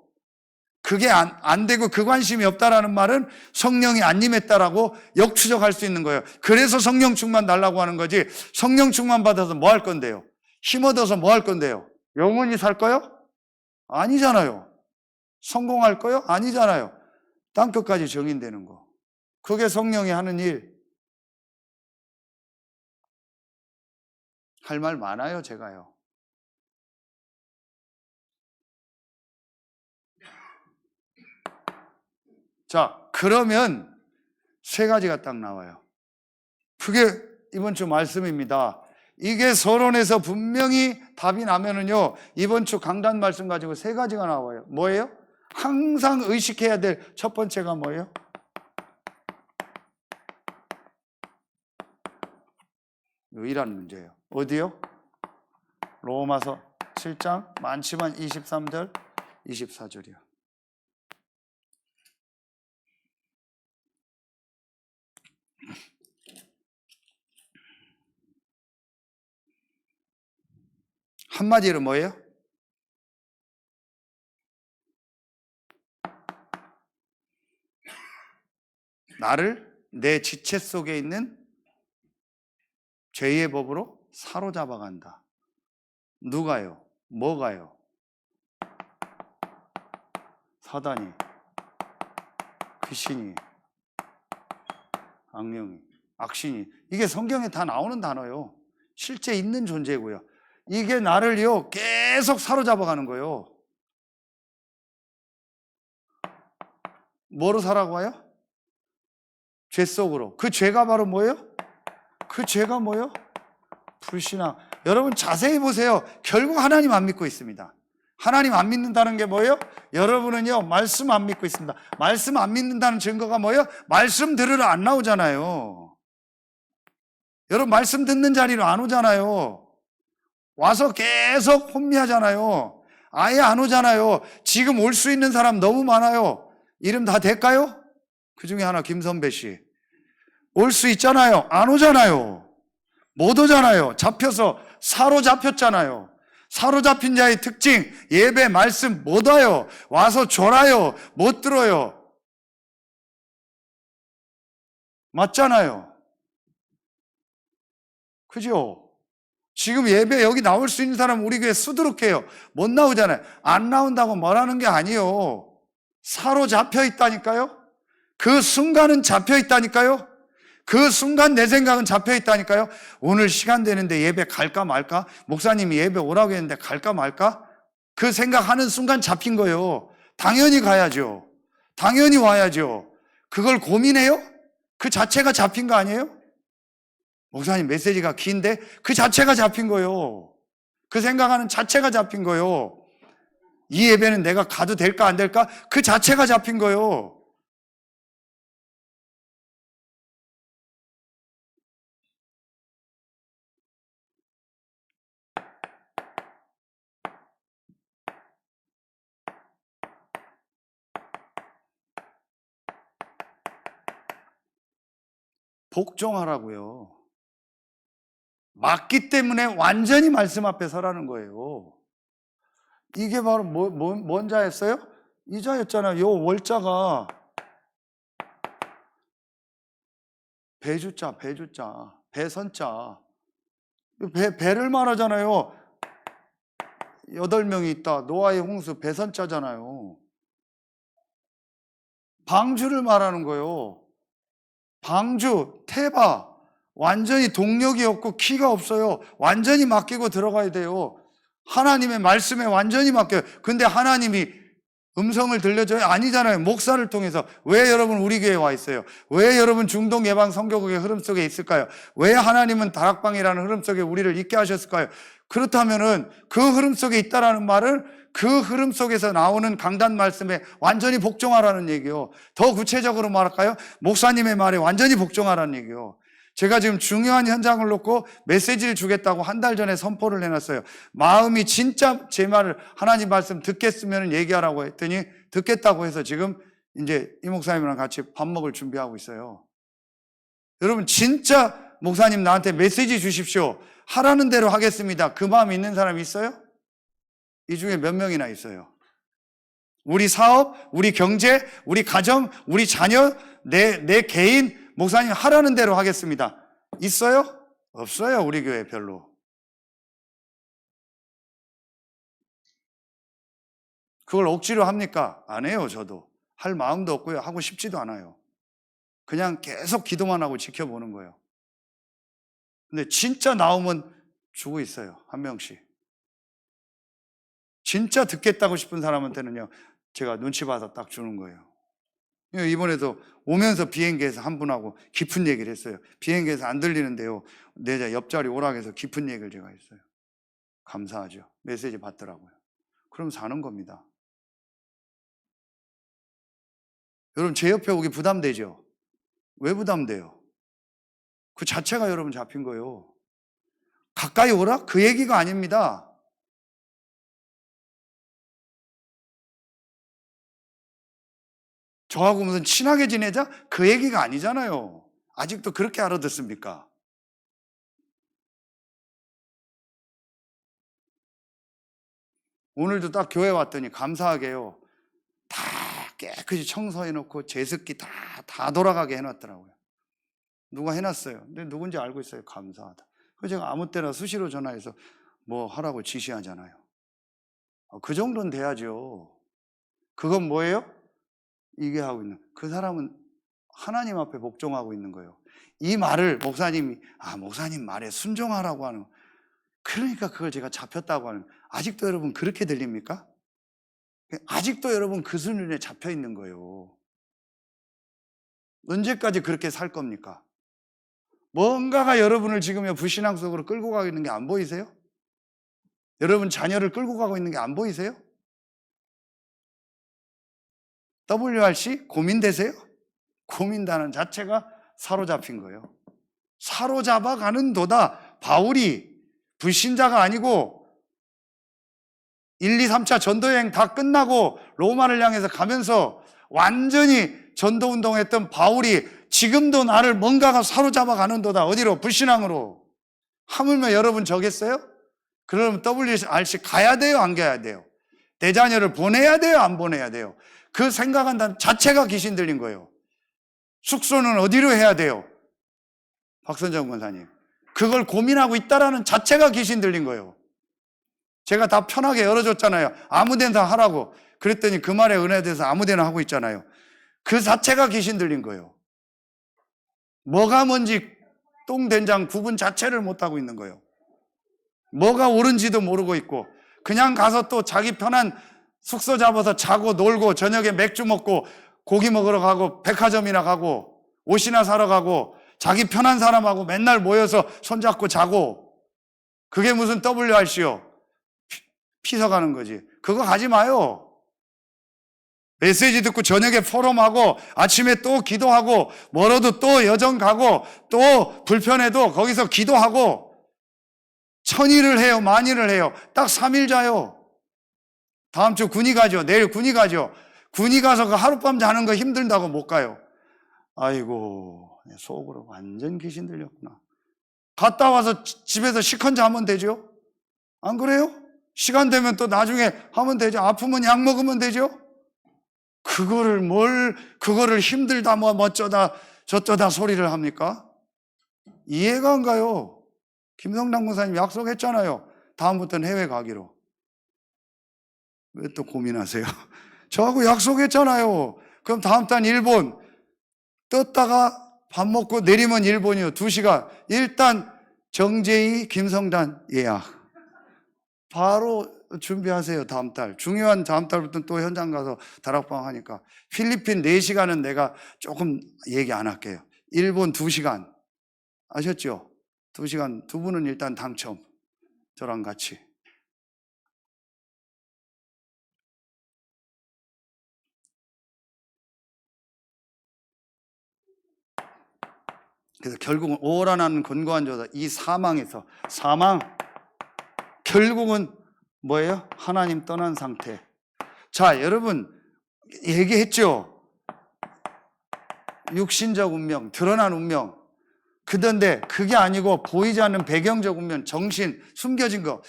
그게 안 되고 그 관심이 없다라는 말은 성령이 안 임했다라고 역추적할 수 있는 거예요. 그래서 성령 충만 달라고 하는 거지. 성령 충만 받아서 뭐 할 건데요? 힘 얻어서 뭐 할 건데요? 영원히 살 거요? 아니잖아요. 성공할 거요? 아니잖아요. 땅끝까지 정인되는 거. 그게 성령이 하는 일. 할 말 많아요, 제가요. 자, 그러면 세 가지가 딱 나와요. 그게 이번 주 말씀입니다. 이게 서론에서 분명히 답이 나면은요, 이번 주 강단 말씀 가지고 세 가지가 나와요. 뭐예요? 항상 의식해야 될 첫 번째가 뭐예요? 유일한 문제예요. 어디요? 로마서 7장 많지만 23절, 24절이요. 한마디로 뭐예요? 나를 내 지체 속에 있는 죄의 법으로 사로잡아간다. 누가요? 뭐가요? 사단이, 귀신이, 악령이, 악신이. 이게 성경에 다 나오는 단어예요. 실제 있는 존재고요. 이게 나를요 계속 사로잡아가는 거예요. 뭐로 살아가요? 죄 속으로. 그 죄가 바로 뭐예요? 그 죄가 뭐예요? 불신앙. 여러분 자세히 보세요. 결국 하나님 안 믿고 있습니다. 하나님 안 믿는다는 게 뭐예요? 여러분은요 말씀 안 믿고 있습니다. 말씀 안 믿는다는 증거가 뭐예요? 말씀 들으러 안 나오잖아요. 여러분 말씀 듣는 자리로 안 오잖아요. 와서 계속 혼미하잖아요. 아예 안 오잖아요. 지금 올 수 있는 사람 너무 많아요. 이름 다 될까요? 그 중에 하나 김선배 씨. 올 수 있잖아요. 안 오잖아요. 못 오잖아요. 잡혀서 사로잡혔잖아요. 사로잡힌 자의 특징, 예배 말씀 못 와요. 와서 졸아요. 못 들어요. 맞잖아요. 그죠? 지금 예배 여기 나올 수 있는 사람 우리 교회 수두룩해요. 못 나오잖아요. 안 나온다고 뭐라는 게 아니에요. 사로잡혀 있다니까요. 그 순간은 잡혀 있다니까요. 그 순간 내 생각은 잡혀 있다니까요. 오늘 시간 되는데 예배 갈까 말까? 목사님이 예배 오라고 했는데 갈까 말까? 그 생각하는 순간 잡힌 거예요. 당연히 가야죠. 당연히 와야죠. 그걸 고민해요? 그 자체가 잡힌 거 아니에요? 목사님 메시지가 긴데 그 자체가 잡힌 거예요. 그 생각하는 자체가 잡힌 거예요. 이 예배는 내가 가도 될까 안 될까? 그 자체가 잡힌 거예요. 복종하라고요. 맞기 때문에 완전히 말씀 앞에 서라는 거예요. 이게 바로 뭔 자였어요? 이 자였잖아요. 요 월자가 배주자, 배선자. 배를 말하잖아요. 8명이 있다. 노아의 홍수 배선자잖아요. 방주를 말하는 거예요. 방주, 태바. 완전히 동력이 없고 키가 없어요. 완전히 맡기고 들어가야 돼요. 하나님의 말씀에 완전히 맡겨요. 근데 하나님이 음성을 들려줘요? 아니잖아요. 목사를 통해서. 왜 여러분 우리 교회에 와 있어요? 왜 여러분 중동 예방 선교국의 흐름 속에 있을까요? 왜 하나님은 다락방이라는 흐름 속에 우리를 있게 하셨을까요? 그렇다면은 그 흐름 속에 있다라는 말은 그 흐름 속에서 나오는 강단 말씀에 완전히 복종하라는 얘기요. 더 구체적으로 말할까요? 목사님의 말에 완전히 복종하라는 얘기요. 제가 지금 중요한 현장을 놓고 메시지를 주겠다고 한 달 전에 선포를 해놨어요. 마음이 진짜 제 말을 하나님 말씀 듣겠으면 얘기하라고 했더니 듣겠다고 해서 지금 이제 이 목사님이랑 같이 밥 먹을 준비하고 있어요. 여러분 진짜 목사님 나한테 메시지 주십시오. 하라는 대로 하겠습니다. 그 마음 있는 사람 있어요? 이 중에 몇 명이나 있어요? 우리 사업, 우리 경제, 우리 가정, 우리 자녀, 내 개인 목사님 하라는 대로 하겠습니다. 있어요? 없어요. 우리 교회 별로. 그걸 억지로 합니까? 안 해요. 저도. 할 마음도 없고요. 하고 싶지도 않아요. 그냥 계속 기도만 하고 지켜보는 거예요. 근데 진짜 나오면 주고 있어요. 한 명씩. 진짜 듣겠다고 싶은 사람한테는요, 제가 눈치 봐서 딱 주는 거예요. 이번에도 오면서 비행기에서 한 분하고 깊은 얘기를 했어요. 비행기에서 안 들리는데요, 내 옆자리 오락에서 깊은 얘기를 제가 했어요. 감사하죠. 메시지 받더라고요. 그럼 사는 겁니다. 여러분 제 옆에 오기 부담되죠? 왜 부담돼요? 그 자체가 여러분 잡힌 거예요. 가까이 오라? 그 얘기가 아닙니다. 저하고 무슨 친하게 지내자? 그 얘기가 아니잖아요. 아직도 그렇게 알아듣습니까? 오늘도 딱 교회 왔더니 감사하게요, 다 깨끗이 청소해놓고 제습기 다 돌아가게 해놨더라고요. 누가 해놨어요. 근데 누군지 알고 있어요. 감사하다. 그래서 제가 아무 때나 수시로 전화해서 뭐 하라고 지시하잖아요. 그 정도는 돼야죠. 그건 뭐예요? 이게 하고 있는, 그 사람은 하나님 앞에 복종하고 있는 거예요. 이 말을 목사님 말에 순종하라고 하는, 그러니까 그걸 제가 잡혔다고 하는, 아직도 여러분 그렇게 들립니까? 아직도 여러분 그 수준에 잡혀 있는 거예요. 언제까지 그렇게 살 겁니까? 뭔가가 여러분을 지금 불신앙 속으로 끌고 가고 있는 게 안 보이세요? 여러분 자녀를 끌고 가고 있는 게 안 보이세요? WRC 고민되세요? 고민다는 자체가 사로잡힌 거예요. 사로잡아가는 도다. 바울이 불신자가 아니고 1, 2, 3차 전도여행 다 끝나고 로마를 향해서 가면서 완전히 전도운동했던 바울이 지금도 나를 뭔가가 사로잡아가는 도다. 어디로? 불신앙으로. 하물며 여러분 저겠어요? 그러면 WRC 가야 돼요? 안 가야 돼요? 내 자녀를 보내야 돼요? 안 보내야 돼요? 그 생각한다는 자체가 귀신 들린 거예요. 숙소는 어디로 해야 돼요? 박선정 권사님, 그걸 고민하고 있다라는 자체가 귀신 들린 거예요. 제가 다 편하게 열어줬잖아요. 아무 데나 하라고. 그랬더니 그 말에 은혜돼서 아무 데나 하고 있잖아요. 그 자체가 귀신 들린 거예요. 뭐가 뭔지 똥된장 구분 자체를 못하고 있는 거예요. 뭐가 옳은지도 모르고 있고, 그냥 가서 또 자기 편한 숙소 잡아서 자고 놀고 저녁에 맥주 먹고 고기 먹으러 가고 백화점이나 가고 옷이나 사러 가고 자기 편한 사람하고 맨날 모여서 손잡고 자고, 그게 무슨 WRC요? 피서 가는 거지. 그거 가지 마요. 메시지 듣고 저녁에 포럼하고 아침에 또 기도하고 멀어도 또 여정 가고 또 불편해도 거기서 기도하고 천일을 해요, 만일을 해요. 딱 3일 자요. 다음 주 군이 가죠. 내일 군이 가죠. 군이 가서 그 하룻밤 자는 거 힘들다고 못 가요. 아이고, 속으로 완전 귀신 들렸구나. 갔다 와서 집에서 시컨 자면 되죠? 안 그래요? 시간 되면 또 나중에 하면 되죠. 아프면 약 먹으면 되죠? 그거를 힘들다 뭐 어쩌다 저쩌다 소리를 합니까? 이해가 안 가요. 김성당 목사님 약속했잖아요. 다음부터는 해외 가기로. 왜 또 고민하세요? 저하고 약속했잖아요. 그럼 다음 달 일본 떴다가 밥 먹고 내리면 일본이요. 2시간. 일단 정재희, 김성단 예약. 바로 준비하세요. 다음 달. 중요한 다음 달부터는 또 현장 가서 다락방 하니까. 필리핀 4시간은 내가 조금 얘기 안 할게요. 일본 2시간. 아셨죠? 2시간. 두 분은 일단 당첨. 저랑 같이. 그래서 결국은 오란한 권고한 조사, 이 사망에서, 사망, 결국은 뭐예요? 하나님 떠난 상태. 자, 여러분 얘기했죠? 육신적 운명, 드러난 운명. 그런데 그게 아니고 보이지 않는 배경적 운명, 정신, 숨겨진 거.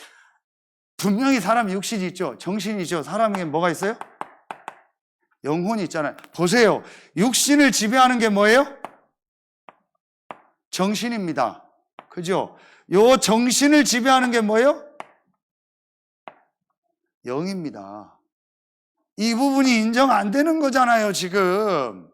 분명히 사람 육신이 있죠. 정신이 있죠. 사람에게 뭐가 있어요? 영혼이 있잖아요. 보세요. 육신을 지배하는 게 뭐예요? 정신입니다. 그죠? 요 정신을 지배하는 게 뭐예요? 영입니다. 이 부분이 인정 안 되는 거잖아요, 지금.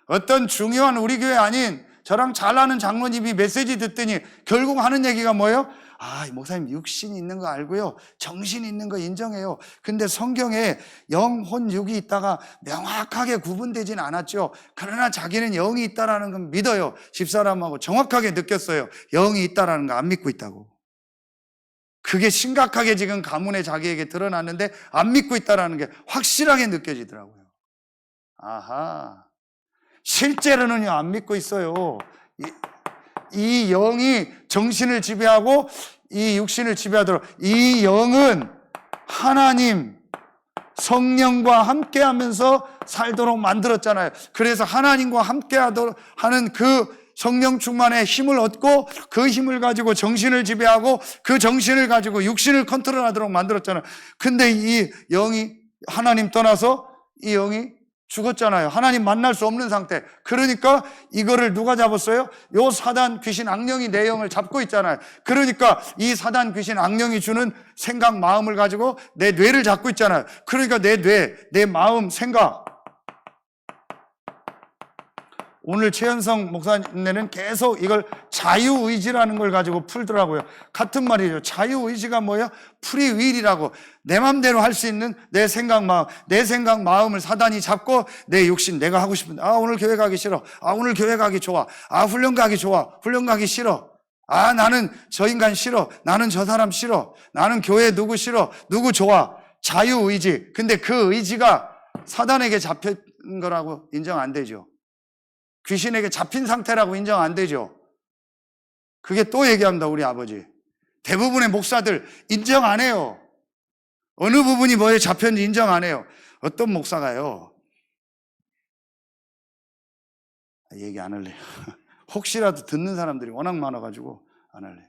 어떤 중요한 우리 교회 아닌 저랑 잘 아는 장로님이 메시지 듣더니 결국 하는 얘기가 뭐예요? 아, 목사님 육신이 있는 거 알고요. 정신이 있는 거 인정해요. 근데 성경에 영혼, 육이 있다가 명확하게 구분되진 않았죠. 그러나 자기는 영이 있다라는 건 믿어요. 집사람하고 정확하게 느꼈어요. 영이 있다라는 거 안 믿고 있다고. 그게 심각하게 지금 가문에 자기에게 드러났는데 안 믿고 있다라는 게 확실하게 느껴지더라고요. 아하. 실제로는요, 안 믿고 있어요. 이 영이 정신을 지배하고 이 육신을 지배하도록, 이 영은 하나님 성령과 함께 하면서 살도록 만들었잖아요. 그래서 하나님과 함께 하는 그 성령 충만의 힘을 얻고 그 힘을 가지고 정신을 지배하고 그 정신을 가지고 육신을 컨트롤하도록 만들었잖아요. 근데 이 영이 하나님 떠나서 이 영이 죽었잖아요. 하나님 만날 수 없는 상태. 그러니까 이거를 누가 잡았어요? 요 사단 귀신 악령이 내 영을 잡고 있잖아요. 그러니까 이 사단 귀신 악령이 주는 생각 마음을 가지고 내 뇌를 잡고 있잖아요. 그러니까 내 뇌, 내 마음, 생각. 오늘 최현성 목사님네는 계속 이걸 자유의지라는 걸 가지고 풀더라고요. 같은 말이죠. 자유의지가 뭐예요? 프리윌이라고. 내 맘대로 할 수 있는 내 생각 마음, 내 생각 마음을 사단이 잡고 내 욕심, 내가 하고 싶은데, 아, 오늘 교회 가기 싫어. 아, 오늘 교회 가기 좋아. 아, 훈련 가기 좋아. 훈련 가기 싫어. 아, 나는 저 인간 싫어. 나는 저 사람 싫어. 나는 교회 누구 싫어. 누구 좋아. 자유의지. 근데 그 의지가 사단에게 잡힌 거라고 인정 안 되죠. 귀신에게 잡힌 상태라고 인정 안 되죠. 그게 또 얘기합니다, 우리 아버지. 대부분의 목사들 인정 안 해요. 어느 부분이 뭐에 잡혔는지 인정 안 해요. 어떤 목사가요, 얘기 안 할래요. 혹시라도 듣는 사람들이 워낙 많아가지고 안 할래요.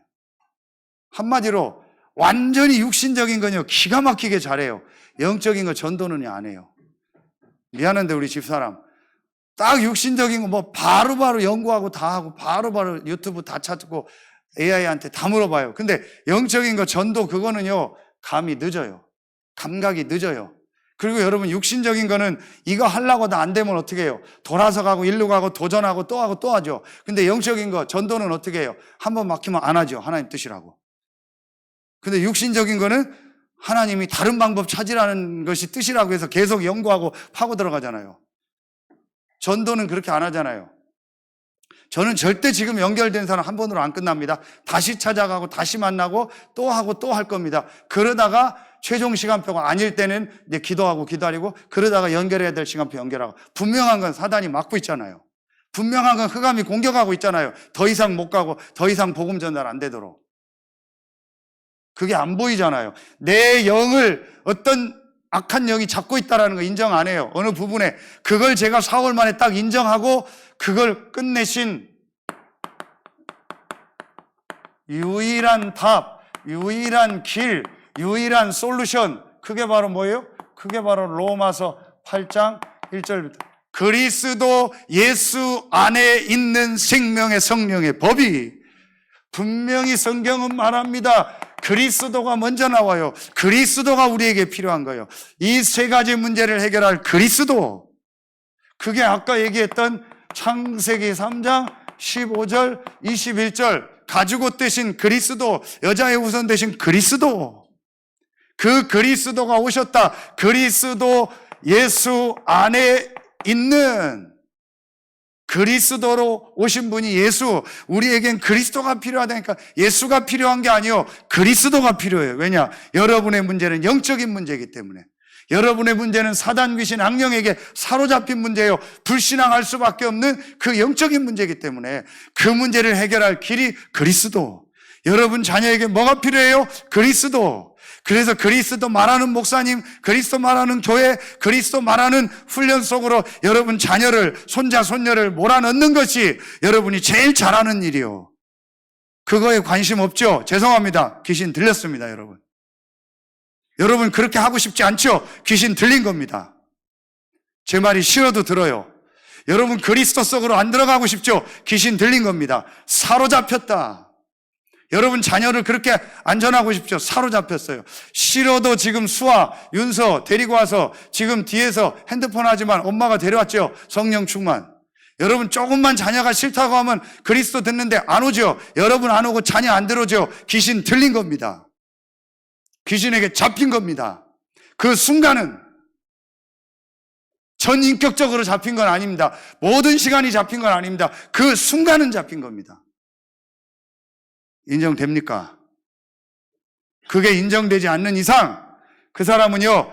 한마디로 완전히 육신적인 건요 기가 막히게 잘해요. 영적인 거 전도는 안 해요. 미안한데 우리 집사람 딱 육신적인 거 뭐 바로바로 연구하고 다 하고 바로바로 유튜브 다 찾고 AI한테 다 물어봐요. 근데 영적인 거 전도 그거는요 감이 늦어요. 감각이 늦어요. 그리고 여러분 육신적인 거는 이거 하려고 다 안 되면 어떻게 해요? 돌아서 가고 일로 가고 도전하고 또 하고 또 하죠. 근데 영적인 거 전도는 어떻게 해요? 한번 막히면 안 하죠. 하나님 뜻이라고. 근데 육신적인 거는 하나님이 다른 방법 찾으라는 것이 뜻이라고 해서 계속 연구하고 파고 들어가잖아요. 전도는 그렇게 안 하잖아요. 저는 절대 지금 연결된 사람 한 번으로 안 끝납니다. 다시 찾아가고 다시 만나고 또 하고 또 할 겁니다. 그러다가 최종 시간표가 아닐 때는 이제 기도하고 기다리고 그러다가 연결해야 될 시간표 연결하고. 분명한 건 사단이 막고 있잖아요. 분명한 건 흑암이 공격하고 있잖아요. 더 이상 못 가고 더 이상 복음 전달 안 되도록. 그게 안 보이잖아요. 내 영을 어떤 악한 영이 잡고 있다는 거 인정 안 해요. 어느 부분에. 그걸 제가 4월 만에 딱 인정하고 그걸 끝내신 유일한 답, 유일한 길, 유일한 솔루션. 그게 바로 뭐예요? 그게 바로 로마서 8장 1절부터. 그리스도 예수 안에 있는 생명의 성령의 법이 분명히 성경은 말합니다. 그리스도가 먼저 나와요. 그리스도가 우리에게 필요한 거예요. 이 세 가지 문제를 해결할 그리스도. 그게 아까 얘기했던 창세기 3장 15절 21절 가죽옷 대신 그리스도, 여자의 우선 대신 그리스도. 그 그리스도가 오셨다. 그리스도 예수 안에 있는 그리스도로 오신 분이 예수. 우리에겐 그리스도가 필요하다니까. 예수가 필요한 게 아니요, 그리스도가 필요해요. 왜냐? 여러분의 문제는 영적인 문제이기 때문에. 여러분의 문제는 사단, 귀신, 악령에게 사로잡힌 문제예요. 불신앙할 수밖에 없는 그 영적인 문제이기 때문에 그 문제를 해결할 길이 그리스도. 여러분 자녀에게 뭐가 필요해요? 그리스도. 그래서 그리스도 말하는 목사님, 그리스도 말하는 교회, 그리스도 말하는 훈련 속으로 여러분 자녀를, 손자, 손녀를 몰아넣는 것이 여러분이 제일 잘하는 일이요. 그거에 관심 없죠? 죄송합니다. 귀신 들렸습니다, 여러분. 여러분 그렇게 하고 싶지 않죠? 귀신 들린 겁니다. 제 말이 싫어도 들어요. 여러분 그리스도 속으로 안 들어가고 싶죠? 귀신 들린 겁니다. 사로잡혔다. 여러분 자녀를 그렇게 안전하고 싶죠? 사로잡혔어요. 싫어도 지금 수아, 윤서 데리고 와서 지금 뒤에서 핸드폰 하지만 엄마가 데려왔죠? 성령 충만. 여러분 조금만 자녀가 싫다고 하면 그리스도 듣는데 안 오죠? 여러분 안 오고 자녀 안 들어오죠? 귀신 들린 겁니다. 귀신에게 잡힌 겁니다. 그 순간은 전인격적으로 잡힌 건 아닙니다. 모든 시간이 잡힌 건 아닙니다. 그 순간은 잡힌 겁니다. 인정됩니까? 그게 인정되지 않는 이상 그 사람은요,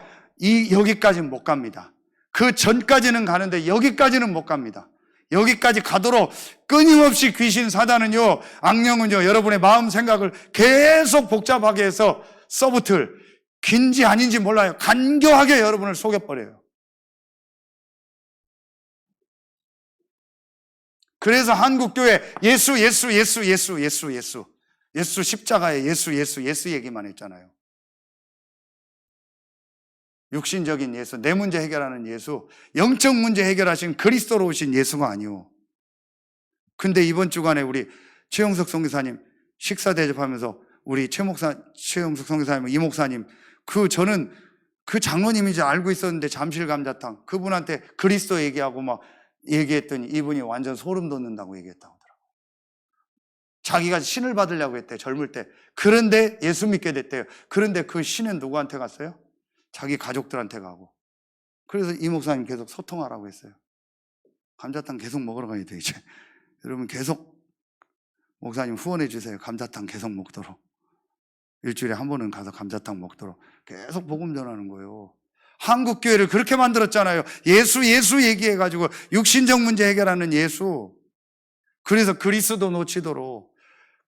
여기까지는 못 갑니다. 그 전까지는 가는데 여기까지는 못 갑니다. 여기까지 가도록 끊임없이 귀신, 사단은요, 악령은요, 여러분의 마음 생각을 계속 복잡하게 해서 서브틀, 긴지 아닌지 몰라요. 간교하게 여러분을 속여버려요. 그래서 한국교회 예수 십자가에 예수 얘기만 했잖아요. 육신적인 예수, 내 문제 해결하는 예수, 영적 문제 해결하신 그리스도로 오신 예수가 아니오. 근데 이번 주간에 우리 최영석 선교사님 식사 대접하면서 우리 최영석 선교사님, 이 목사님, 저는 그 장로님인지 알고 있었는데 잠실 감자탕 그분한테 그리스도 얘기하고 막 얘기했더니 이분이 완전 소름 돋는다고 얘기했다고 하더라고요. 자기가 신을 받으려고 했대, 젊을 때. 그런데 예수 믿게 됐대요. 그런데 그 신은 누구한테 갔어요? 자기 가족들한테 가고. 그래서 이 목사님 계속 소통하라고 했어요. 감자탕 계속 먹으러 가야 돼, 이제. 여러분 계속 목사님 후원해 주세요. 감자탕 계속 먹도록. 일주일에 한 번은 가서 감자탕 먹도록. 계속 복음 전하는 거예요. 한국 교회를 그렇게 만들었잖아요. 예수 얘기해가지고 육신적 문제 해결하는 예수. 그래서 그리스도 놓치도록.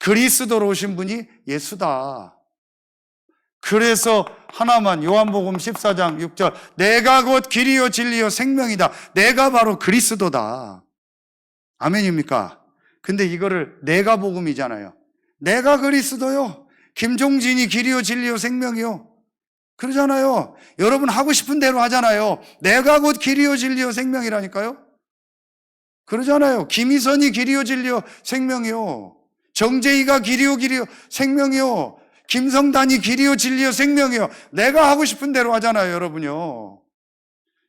그리스도로 오신 분이 예수다. 그래서 하나만, 요한복음 14장 6절, 내가 곧 길이요 진리요 생명이다. 내가 바로 그리스도다. 아멘입니까? 근데 이거를 내가 복음이잖아요. 내가 그리스도요, 김종진이 길이요 진리요 생명이요, 그러잖아요. 여러분 하고 싶은 대로 하잖아요. 내가 곧 길이요 진리요 생명이라니까요. 그러잖아요. 김희선이 길이요 진리요 생명이요, 정재희가 길이요 생명이요, 김성단이 길이요 진리요 생명이요. 내가 하고 싶은 대로 하잖아요, 여러분요.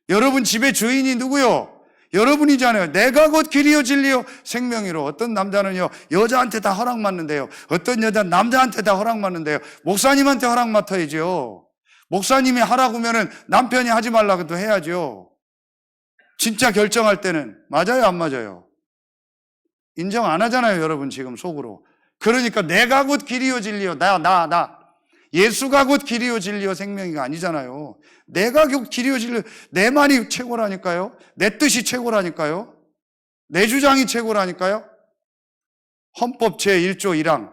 여러분 집의 주인이 누구요? 여러분이잖아요. 내가 곧 길이요 진리요 생명이로. 어떤 남자는요, 여자한테 다 허락받는데요, 어떤 여자는 남자한테 다 허락받는데요, 목사님한테 허락 맡아야죠. 목사님이 하라고 하면은 남편이 하지 말라고도 해야죠. 진짜 결정할 때는. 맞아요, 안 맞아요? 인정 안 하잖아요, 여러분 지금 속으로. 그러니까 내가 곧 길이요 진리요, 나 예수가 곧 길이요 진리요 생명이가 아니잖아요. 내가 곧 길이요 진리요, 내 말이 최고라니까요. 내 뜻이 최고라니까요. 내 주장이 최고라니까요. 헌법 제1조 1항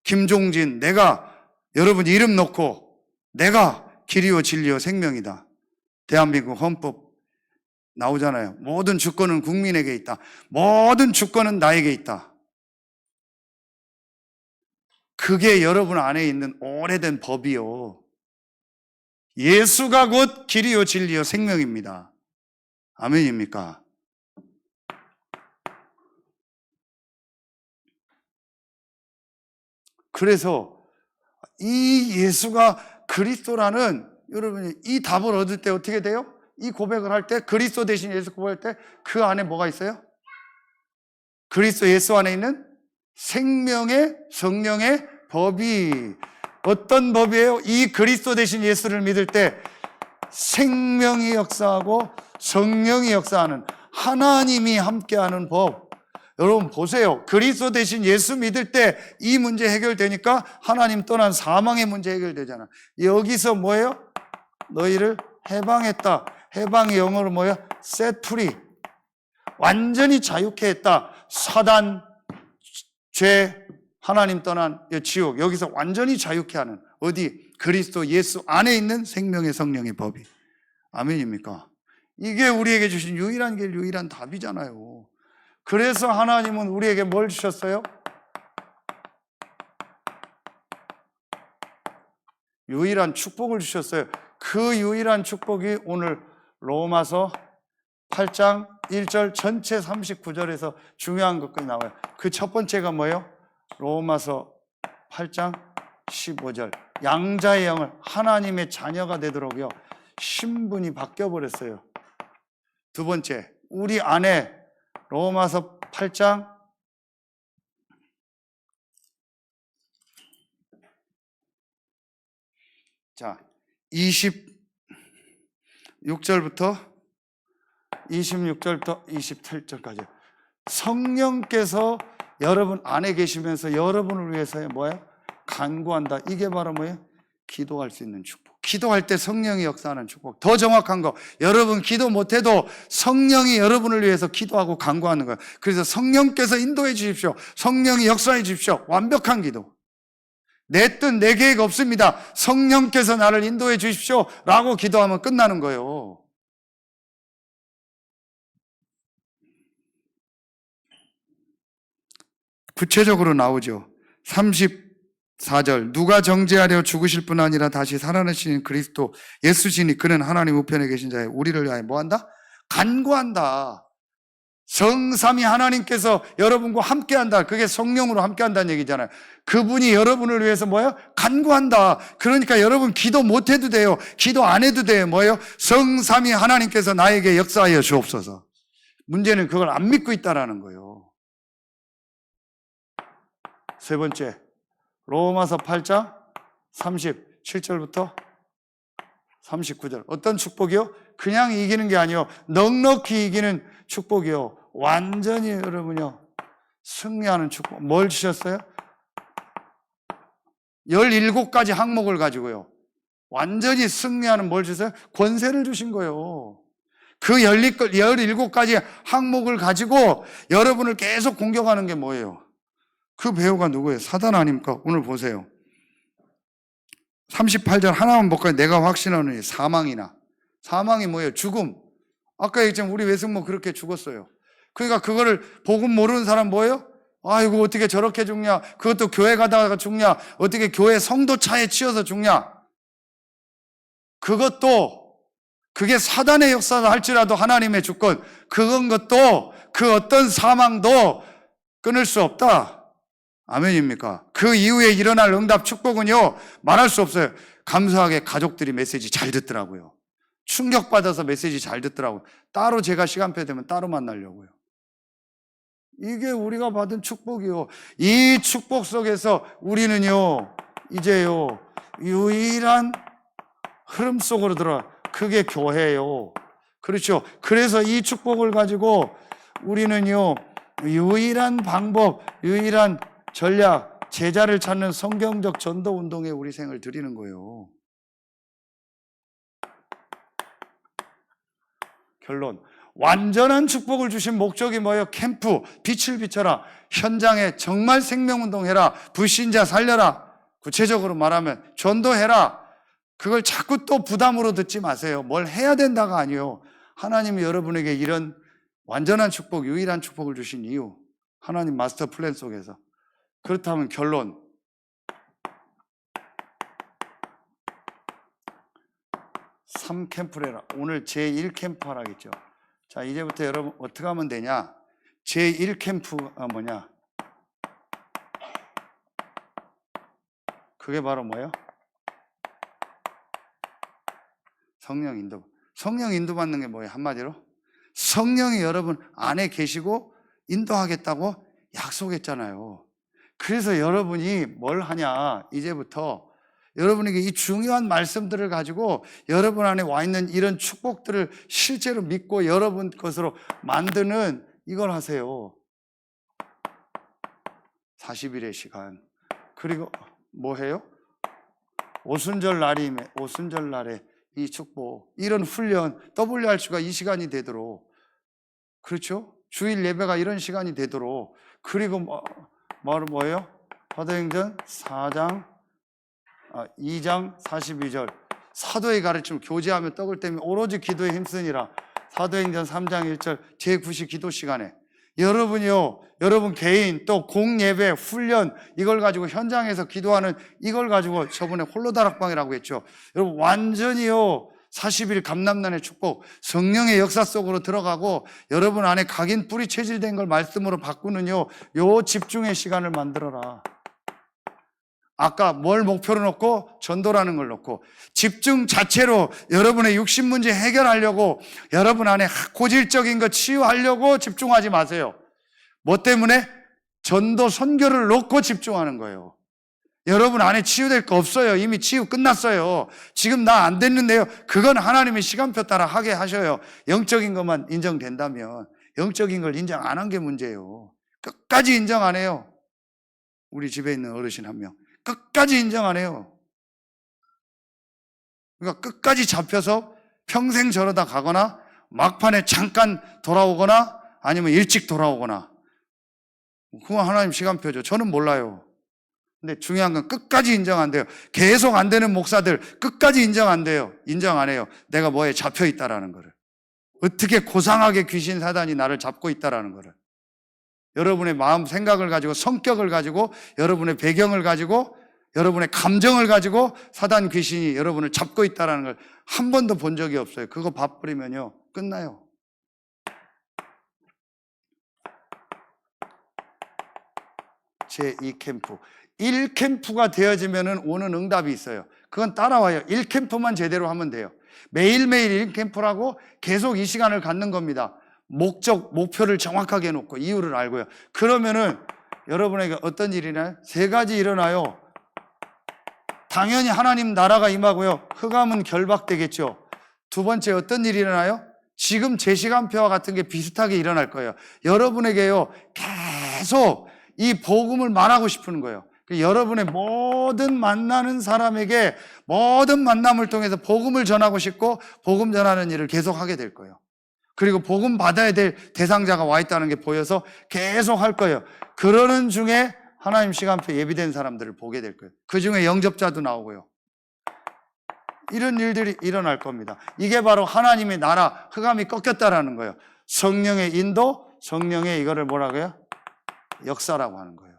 김종진, 내가, 여러분 이름 넣고 내가 길이요 진리요 생명이다. 대한민국 헌법 나오잖아요. 모든 주권은 국민에게 있다. 모든 주권은 나에게 있다. 그게 여러분 안에 있는 오래된 법이요. 예수가 곧 길이요 진리요 생명입니다. 아멘입니까? 그래서 이 예수가 그리스도라는, 여러분이 이 답을 얻을 때 어떻게 돼요? 이 고백을 할 때, 그리스도 대신 예수 고백할 때 그 안에 뭐가 있어요? 그리스도 예수 안에 있는 생명의, 성령의 법이, 어떤 법이에요? 이 그리스도 대신 예수를 믿을 때 생명이 역사하고 성령이 역사하는 하나님이 함께하는 법. 여러분 보세요. 그리스도 대신 예수 믿을 때 이 문제 해결되니까 하나님 떠난 사망의 문제 해결되잖아. 여기서 뭐예요? 너희를 해방했다. 해방의 영어로 뭐야? set free. 완전히 자유케 했다. 사단, 죄, 하나님 떠난 지옥. 여기서 완전히 자유케 하는 어디? 그리스도 예수 안에 있는 생명의 성령의 법이. 아멘입니까? 이게 우리에게 주신 유일한 길, 유일한 답이잖아요. 그래서 하나님은 우리에게 뭘 주셨어요? 유일한 축복을 주셨어요. 그 유일한 축복이 오늘 로마서 8장 1절 전체 39절에서 중요한 것까지 나와요. 그 첫 번째가 뭐예요? 로마서 8장 15절. 양자의 영을 하나님의 자녀가 되도록요. 신분이 바뀌어버렸어요. 두 번째, 우리 안에 로마서 8장 26절부터 27절까지 성령께서 여러분 안에 계시면서 여러분을 위해서 뭐예요? 간구한다. 이게 바로 뭐예요? 기도할 수 있는 축복. 기도할 때 성령이 역사하는 축복. 더 정확한 거, 여러분 기도 못해도 성령이 여러분을 위해서 기도하고 간구하는 거예요. 그래서 성령께서 인도해 주십시오. 성령이 역사해 주십시오. 완벽한 기도. 내 뜻, 내 계획 없습니다. 성령께서 나를 인도해 주십시오 라고 기도하면 끝나는 거예요. 구체적으로 나오죠. 34절. 누가 정죄하려 죽으실 뿐 아니라 다시 살아나신 그리스도 예수시니 그는 하나님 우편에 계신 자에 우리를 위하여 뭐한다? 간구한다. 성삼위 하나님께서 여러분과 함께한다. 그게 성령으로 함께한다는 얘기잖아요. 그분이 여러분을 위해서 뭐예요? 간구한다. 그러니까 여러분 기도 못해도 돼요. 기도 안 해도 돼요. 뭐예요? 성삼위 하나님께서 나에게 역사하여 주옵소서. 문제는 그걸 안 믿고 있다라는 거예요. 세 번째, 로마서 8장 37절부터 39절. 어떤 축복이요? 그냥 이기는 게 아니요. 넉넉히 이기는 축복이요. 완전히 여러분요. 승리하는 축복. 뭘 주셨어요? 17가지 항목을 가지고요. 완전히 승리하는 뭘 주세요? 권세를 주신 거예요. 그 17가지 항목을 가지고 여러분을 계속 공격하는 게 뭐예요? 그 배우가 누구예요? 사단 아닙니까? 오늘 보세요. 38절 하나만 볼까요? 내가 확신하노니 사망이나. 사망이 뭐예요? 죽음. 아까 얘기했지만 우리 외숙모 그렇게 죽었어요. 그러니까 그거를 복음 모르는 사람 뭐예요? 아이고 어떻게 저렇게 죽냐? 그것도 교회 가다가 죽냐? 어떻게 교회 성도 차에 치여서 죽냐? 그게 사단의 역사다 할지라도 하나님의 주권, 그건 것도 그 어떤 사망도 끊을 수 없다. 아멘입니까? 그 이후에 일어날 응답 축복은요, 말할 수 없어요. 감사하게 가족들이 메시지 잘 듣더라고요. 충격받아서 메시지 잘 듣더라고요. 따로 제가 시간표 되면 따로 만나려고요. 이게 우리가 받은 축복이요. 이 축복 속에서 우리는요, 이제요, 유일한 흐름 속으로 들어와. 그게 교회예요. 그렇죠. 그래서 이 축복을 가지고 우리는요, 유일한 방법, 유일한 전략, 제자를 찾는 성경적 전도 운동에 우리 생을 드리는 거예요. 결론. 완전한 축복을 주신 목적이 뭐예요? 캠프, 빛을 비춰라. 현장에 정말 생명운동해라. 불신자 살려라. 구체적으로 말하면 전도해라. 그걸 자꾸 또 부담으로 듣지 마세요. 뭘 해야 된다가 아니에요. 하나님이 여러분에게 이런 완전한 축복, 유일한 축복을 주신 이유. 하나님 마스터 플랜 속에서. 그렇다면 결론. 3캠프를 해라. 오늘 제1캠프 하라겠죠. 자, 이제부터 여러분 어떻게 하면 되냐? 제1캠프가 뭐냐? 그게 바로 뭐예요? 성령 인도. 성령 인도받는 게 뭐예요? 한마디로? 성령이 여러분 안에 계시고 인도하겠다고 약속했잖아요. 그래서 여러분이 뭘 하냐? 이제부터 여러분에게 이 중요한 말씀들을 가지고 여러분 안에 와 있는 이런 축복들을 실제로 믿고 여러분 것으로 만드는 이걸 하세요. 40일의 시간. 그리고 뭐 해요? 오순절 날에 이 축복, 이런 훈련, WRC가 이 시간이 되도록, 그렇죠? 주일 예배가 이런 시간이 되도록. 그리고 뭐예요? 사도행전 2장 42절. 사도의 가르침을 교제하며 떡을 떼며 오로지 기도에 힘쓰니라. 사도행전 3장 1절 제9시 기도 시간에 여러분이요, 여러분 개인 또 공예배 훈련 이걸 가지고 현장에서 기도하는 이걸 가지고 저번에 홀로다락방이라고 했죠. 여러분 완전히요 40일 감람난의 축복, 성령의 역사 속으로 들어가고 여러분 안에 각인 뿌리 체질된 걸 말씀으로 바꾸는요 요 집중의 시간을 만들어라. 아까 뭘 목표로 놓고? 전도라는 걸 놓고 집중 자체로 여러분의 육신 문제 해결하려고, 여러분 안에 고질적인 거 치유하려고 집중하지 마세요. 뭐 때문에? 전도 선교를 놓고 집중하는 거예요. 여러분 안에 치유될 거 없어요. 이미 치유 끝났어요. 지금 나 안 됐는데요. 그건 하나님의 시간표 따라 하게 하셔요. 영적인 것만 인정된다면. 영적인 걸 인정 안 한 게 문제예요. 끝까지 인정 안 해요. 우리 집에 있는 어르신 한 명 끝까지 인정 안 해요. 그러니까 끝까지 잡혀서 평생 저러다 가거나 막판에 잠깐 돌아오거나 아니면 일찍 돌아오거나, 그건 하나님 시간표죠. 저는 몰라요. 근데 중요한 건 끝까지 인정 안 돼요. 계속 안 되는 목사들 끝까지 인정 안 돼요. 인정 안 해요. 내가 뭐에 잡혀 있다라는 거를. 어떻게 고상하게 귀신 사단이 나를 잡고 있다라는 거를. 여러분의 마음 생각을 가지고, 성격을 가지고, 여러분의 배경을 가지고, 여러분의 감정을 가지고 사단 귀신이 여러분을 잡고 있다는 걸 한 번도 본 적이 없어요. 그거 봐버리면요 끝나요. 제2캠프 1캠프가 되어지면 오는 응답이 있어요. 그건 따라와요. 1캠프만 제대로 하면 돼요. 매일매일 1캠프라고 계속 이 시간을 갖는 겁니다. 목표를 정확하게 해놓고 이유를 알고요. 그러면은 여러분에게 어떤 일이 나요? 세 가지 일어나요. 당연히 하나님 나라가 임하고요. 흑암은 결박되겠죠. 두 번째 어떤 일이 일어나요? 지금 제 시간표와 같은 게 비슷하게 일어날 거예요. 여러분에게요 계속 이 복음을 말하고 싶은 거예요. 여러분의 모든 만나는 사람에게 모든 만남을 통해서 복음을 전하고 싶고 복음 전하는 일을 계속 하게 될 거예요. 그리고 복음 받아야 될 대상자가 와 있다는 게 보여서 계속 할 거예요. 그러는 중에 하나님 시간표 예비된 사람들을 보게 될 거예요. 그 중에 영접자도 나오고요. 이런 일들이 일어날 겁니다. 이게 바로 하나님의 나라, 흑암이 꺾였다라는 거예요. 성령의 인도, 성령의 이거를 뭐라고요? 역사라고 하는 거예요.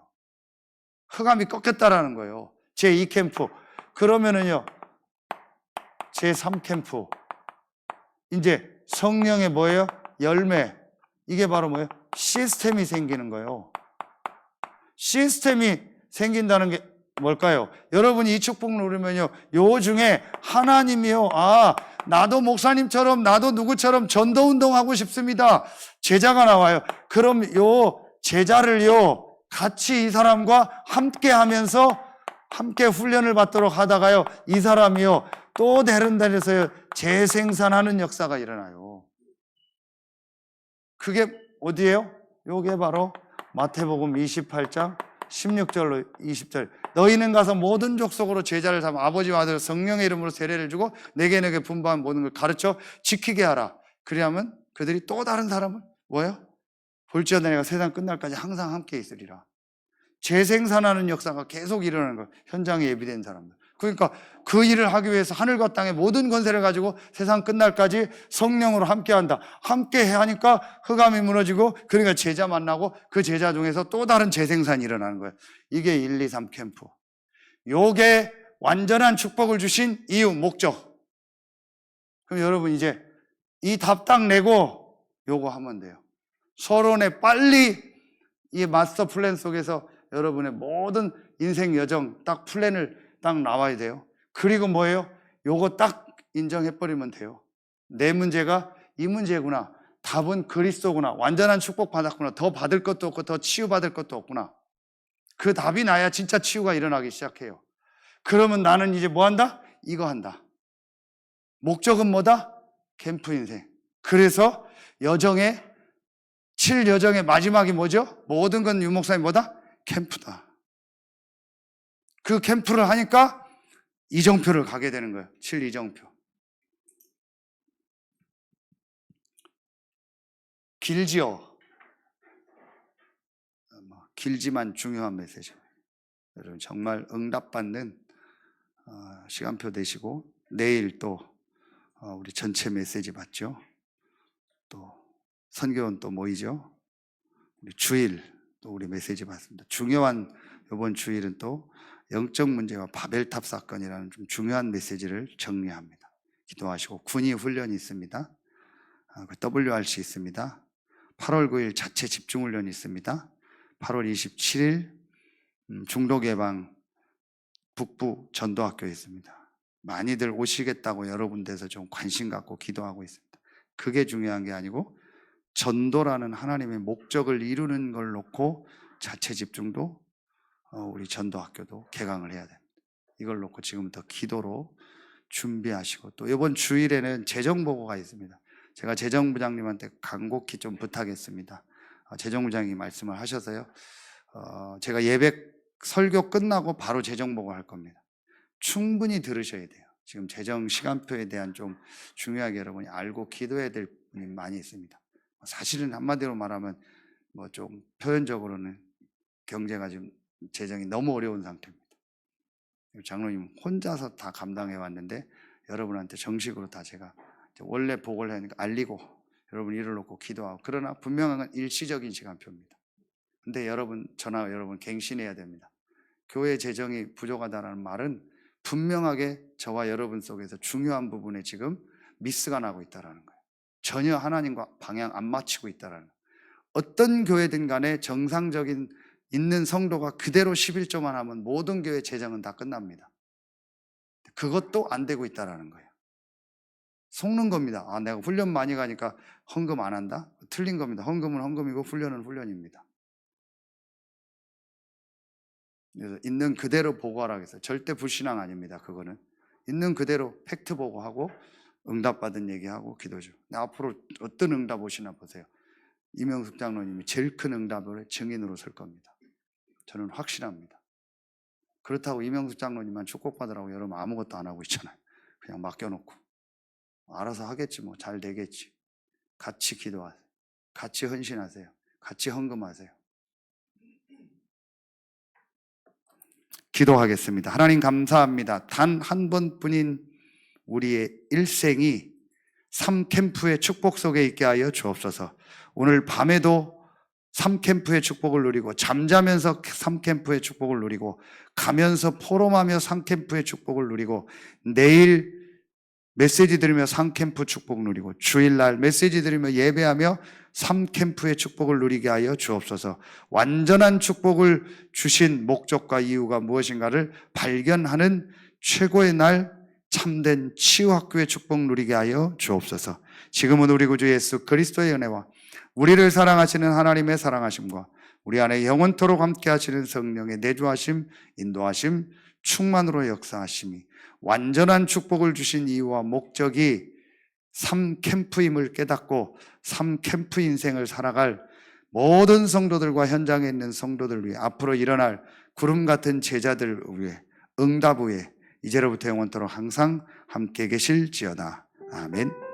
흑암이 꺾였다라는 거예요. 제2캠프. 그러면은요, 제3캠프. 이제 성령의 뭐예요? 열매. 이게 바로 뭐예요? 시스템이 생기는 거예요. 시스템이 생긴다는 게 뭘까요? 여러분이 이 축복 누르면요, 요 중에 하나님이요, 나도 목사님처럼, 나도 누구처럼 전도운동하고 싶습니다. 제자가 나와요. 그럼 요 제자를요, 같이 이 사람과 함께 하면서 함께 훈련을 받도록 하다가요, 이 사람이요, 또 다른 데서요, 재생산하는 역사가 일어나요. 그게 어디예요? 요게 바로 마태복음 28장 16절로 20절. 너희는 가서 모든 족속으로 제자를 삼아 아버지와 아들 성령의 이름으로 세례를 주고 내게 분부한 모든 걸 가르쳐 지키게 하라. 그리하면 그들이 또 다른 사람을 뭐예요? 볼지어다 내가 세상 끝날까지 항상 함께 있으리라. 재생산하는 역사가 계속 일어나는 거예요. 현장에 예비된 사람들. 그러니까 그 일을 하기 위해서 하늘과 땅의 모든 권세를 가지고 세상 끝날까지 성령으로 함께한다. 함께 하니까 흑암이 무너지고, 그러니까 제자 만나고 그 제자 중에서 또 다른 재생산이 일어나는 거예요. 이게 1, 2, 3 캠프. 요게 완전한 축복을 주신 이유, 목적. 그럼 여러분 이제 이 답 딱 내고 요거 하면 돼요. 서론에 빨리 이 마스터 플랜 속에서 여러분의 모든 인생 여정 딱 플랜을 딱 나와야 돼요. 그리고 뭐예요? 요거 딱 인정해버리면 돼요. 내 문제가 이 문제구나. 답은 그리스도구나. 완전한 축복 받았구나. 더 받을 것도 없고 더 치유받을 것도 없구나. 그 답이 나야 진짜 치유가 일어나기 시작해요. 그러면 나는 이제 뭐 한다? 이거 한다. 목적은 뭐다? 캠프 인생. 그래서 여정의 7여정의 마지막이 뭐죠? 모든 건 유목사님 뭐다? 캠프다. 그 캠프를 하니까 이정표를 가게 되는 거예요. 7이정표. 길지요. 길지만 중요한 메시지. 여러분 정말 응답받는 시간표 되시고, 내일 또 우리 전체 메시지 받죠. 또 선교원 또 모이죠. 우리 주일 또 우리 메시지 받습니다. 중요한 이번 주일은 또 영적 문제와 바벨탑 사건이라는 좀 중요한 메시지를 정리합니다. 기도하시고, 군의 훈련이 있습니다. WRC 있습니다. 8월 9일 자체 집중훈련이 있습니다. 8월 27일 중독 예방 북부 전도학교에 있습니다. 많이들 오시겠다고 여러 군데서 좀 관심 갖고 기도하고 있습니다. 그게 중요한 게 아니고 전도라는 하나님의 목적을 이루는 걸 놓고 자체 집중도 우리 전도학교도 개강을 해야 됩니다. 이걸 놓고 지금부터 기도로 준비하시고, 또 이번 주일에는 재정보고가 있습니다. 제가 재정부장님한테 간곡히 좀 부탁했습니다. 재정부장이 말씀을 하셔서요, 제가 예배 설교 끝나고 바로 재정보고 할 겁니다. 충분히 들으셔야 돼요. 지금 재정 시간표에 대한 좀 중요하게 여러분이 알고 기도해야 될 분이 많이 있습니다. 사실은 한마디로 말하면 뭐 좀 표현적으로는 경제가 지금 재정이 너무 어려운 상태입니다. 장로님 혼자서 다 감당해 왔는데 여러분한테 정식으로 다 제가 원래 보고를 하니까 알리고 여러분 일을 놓고 기도하고, 그러나 분명한 건 일시적인 시간표입니다. 근데 여러분, 저나 여러분 갱신해야 됩니다. 교회 재정이 부족하다는 말은 분명하게 저와 여러분 속에서 중요한 부분에 지금 미스가 나고 있다는 거예요. 전혀 하나님과 방향 안 맞추고 있다는 거예요. 어떤 교회든 간에 정상적인 있는 성도가 그대로 11조만 하면 모든 교회 재정은 다 끝납니다. 그것도 안 되고 있다는 거예요. 속는 겁니다. 내가 훈련 많이 가니까 헌금 안 한다? 틀린 겁니다. 헌금은 헌금이고 훈련은 훈련입니다. 그래서 있는 그대로 보고하라고 했어요. 절대 불신앙 아닙니다. 그거는 있는 그대로 팩트 보고하고 응답받은 얘기하고 기도죠. 앞으로 어떤 응답 오시나 보세요. 이명숙 장로님이 제일 큰 응답을 증인으로 설 겁니다. 저는 확실합니다. 그렇다고 이명숙 장로님만 축복받으라고 여러분 아무것도 안 하고 있잖아요. 그냥 맡겨놓고 알아서 하겠지, 뭐 잘 되겠지. 같이 기도하세요. 같이 헌신하세요. 같이 헌금하세요. 기도하겠습니다. 하나님 감사합니다. 단 한 번뿐인 우리의 일생이 3캠프의 축복 속에 있게 하여 주옵소서. 오늘 밤에도 3캠프의 축복을 누리고, 잠자면서 3캠프의 축복을 누리고, 가면서 포럼하며 3캠프의 축복을 누리고, 내일 메시지 들으며 3캠프 축복 누리고, 주일날 메시지 들으며 예배하며 3캠프의 축복을 누리게 하여 주옵소서. 완전한 축복을 주신 목적과 이유가 무엇인가를 발견하는 최고의 날, 참된 치유학교의 축복 누리게 하여 주옵소서. 지금은 우리 구주 예수 그리스도의 은혜와 우리를 사랑하시는 하나님의 사랑하심과 우리 안에 영원토록 함께 하시는 성령의 내주하심, 인도하심, 충만으로 역사하심이, 완전한 축복을 주신 이유와 목적이 3캠프임을 깨닫고 3캠프 인생을 살아갈 모든 성도들과 현장에 있는 성도들 위해, 앞으로 일어날 구름 같은 제자들 위해, 응답 위해 이제로부터 영원토록 항상 함께 계실지어다. 아멘.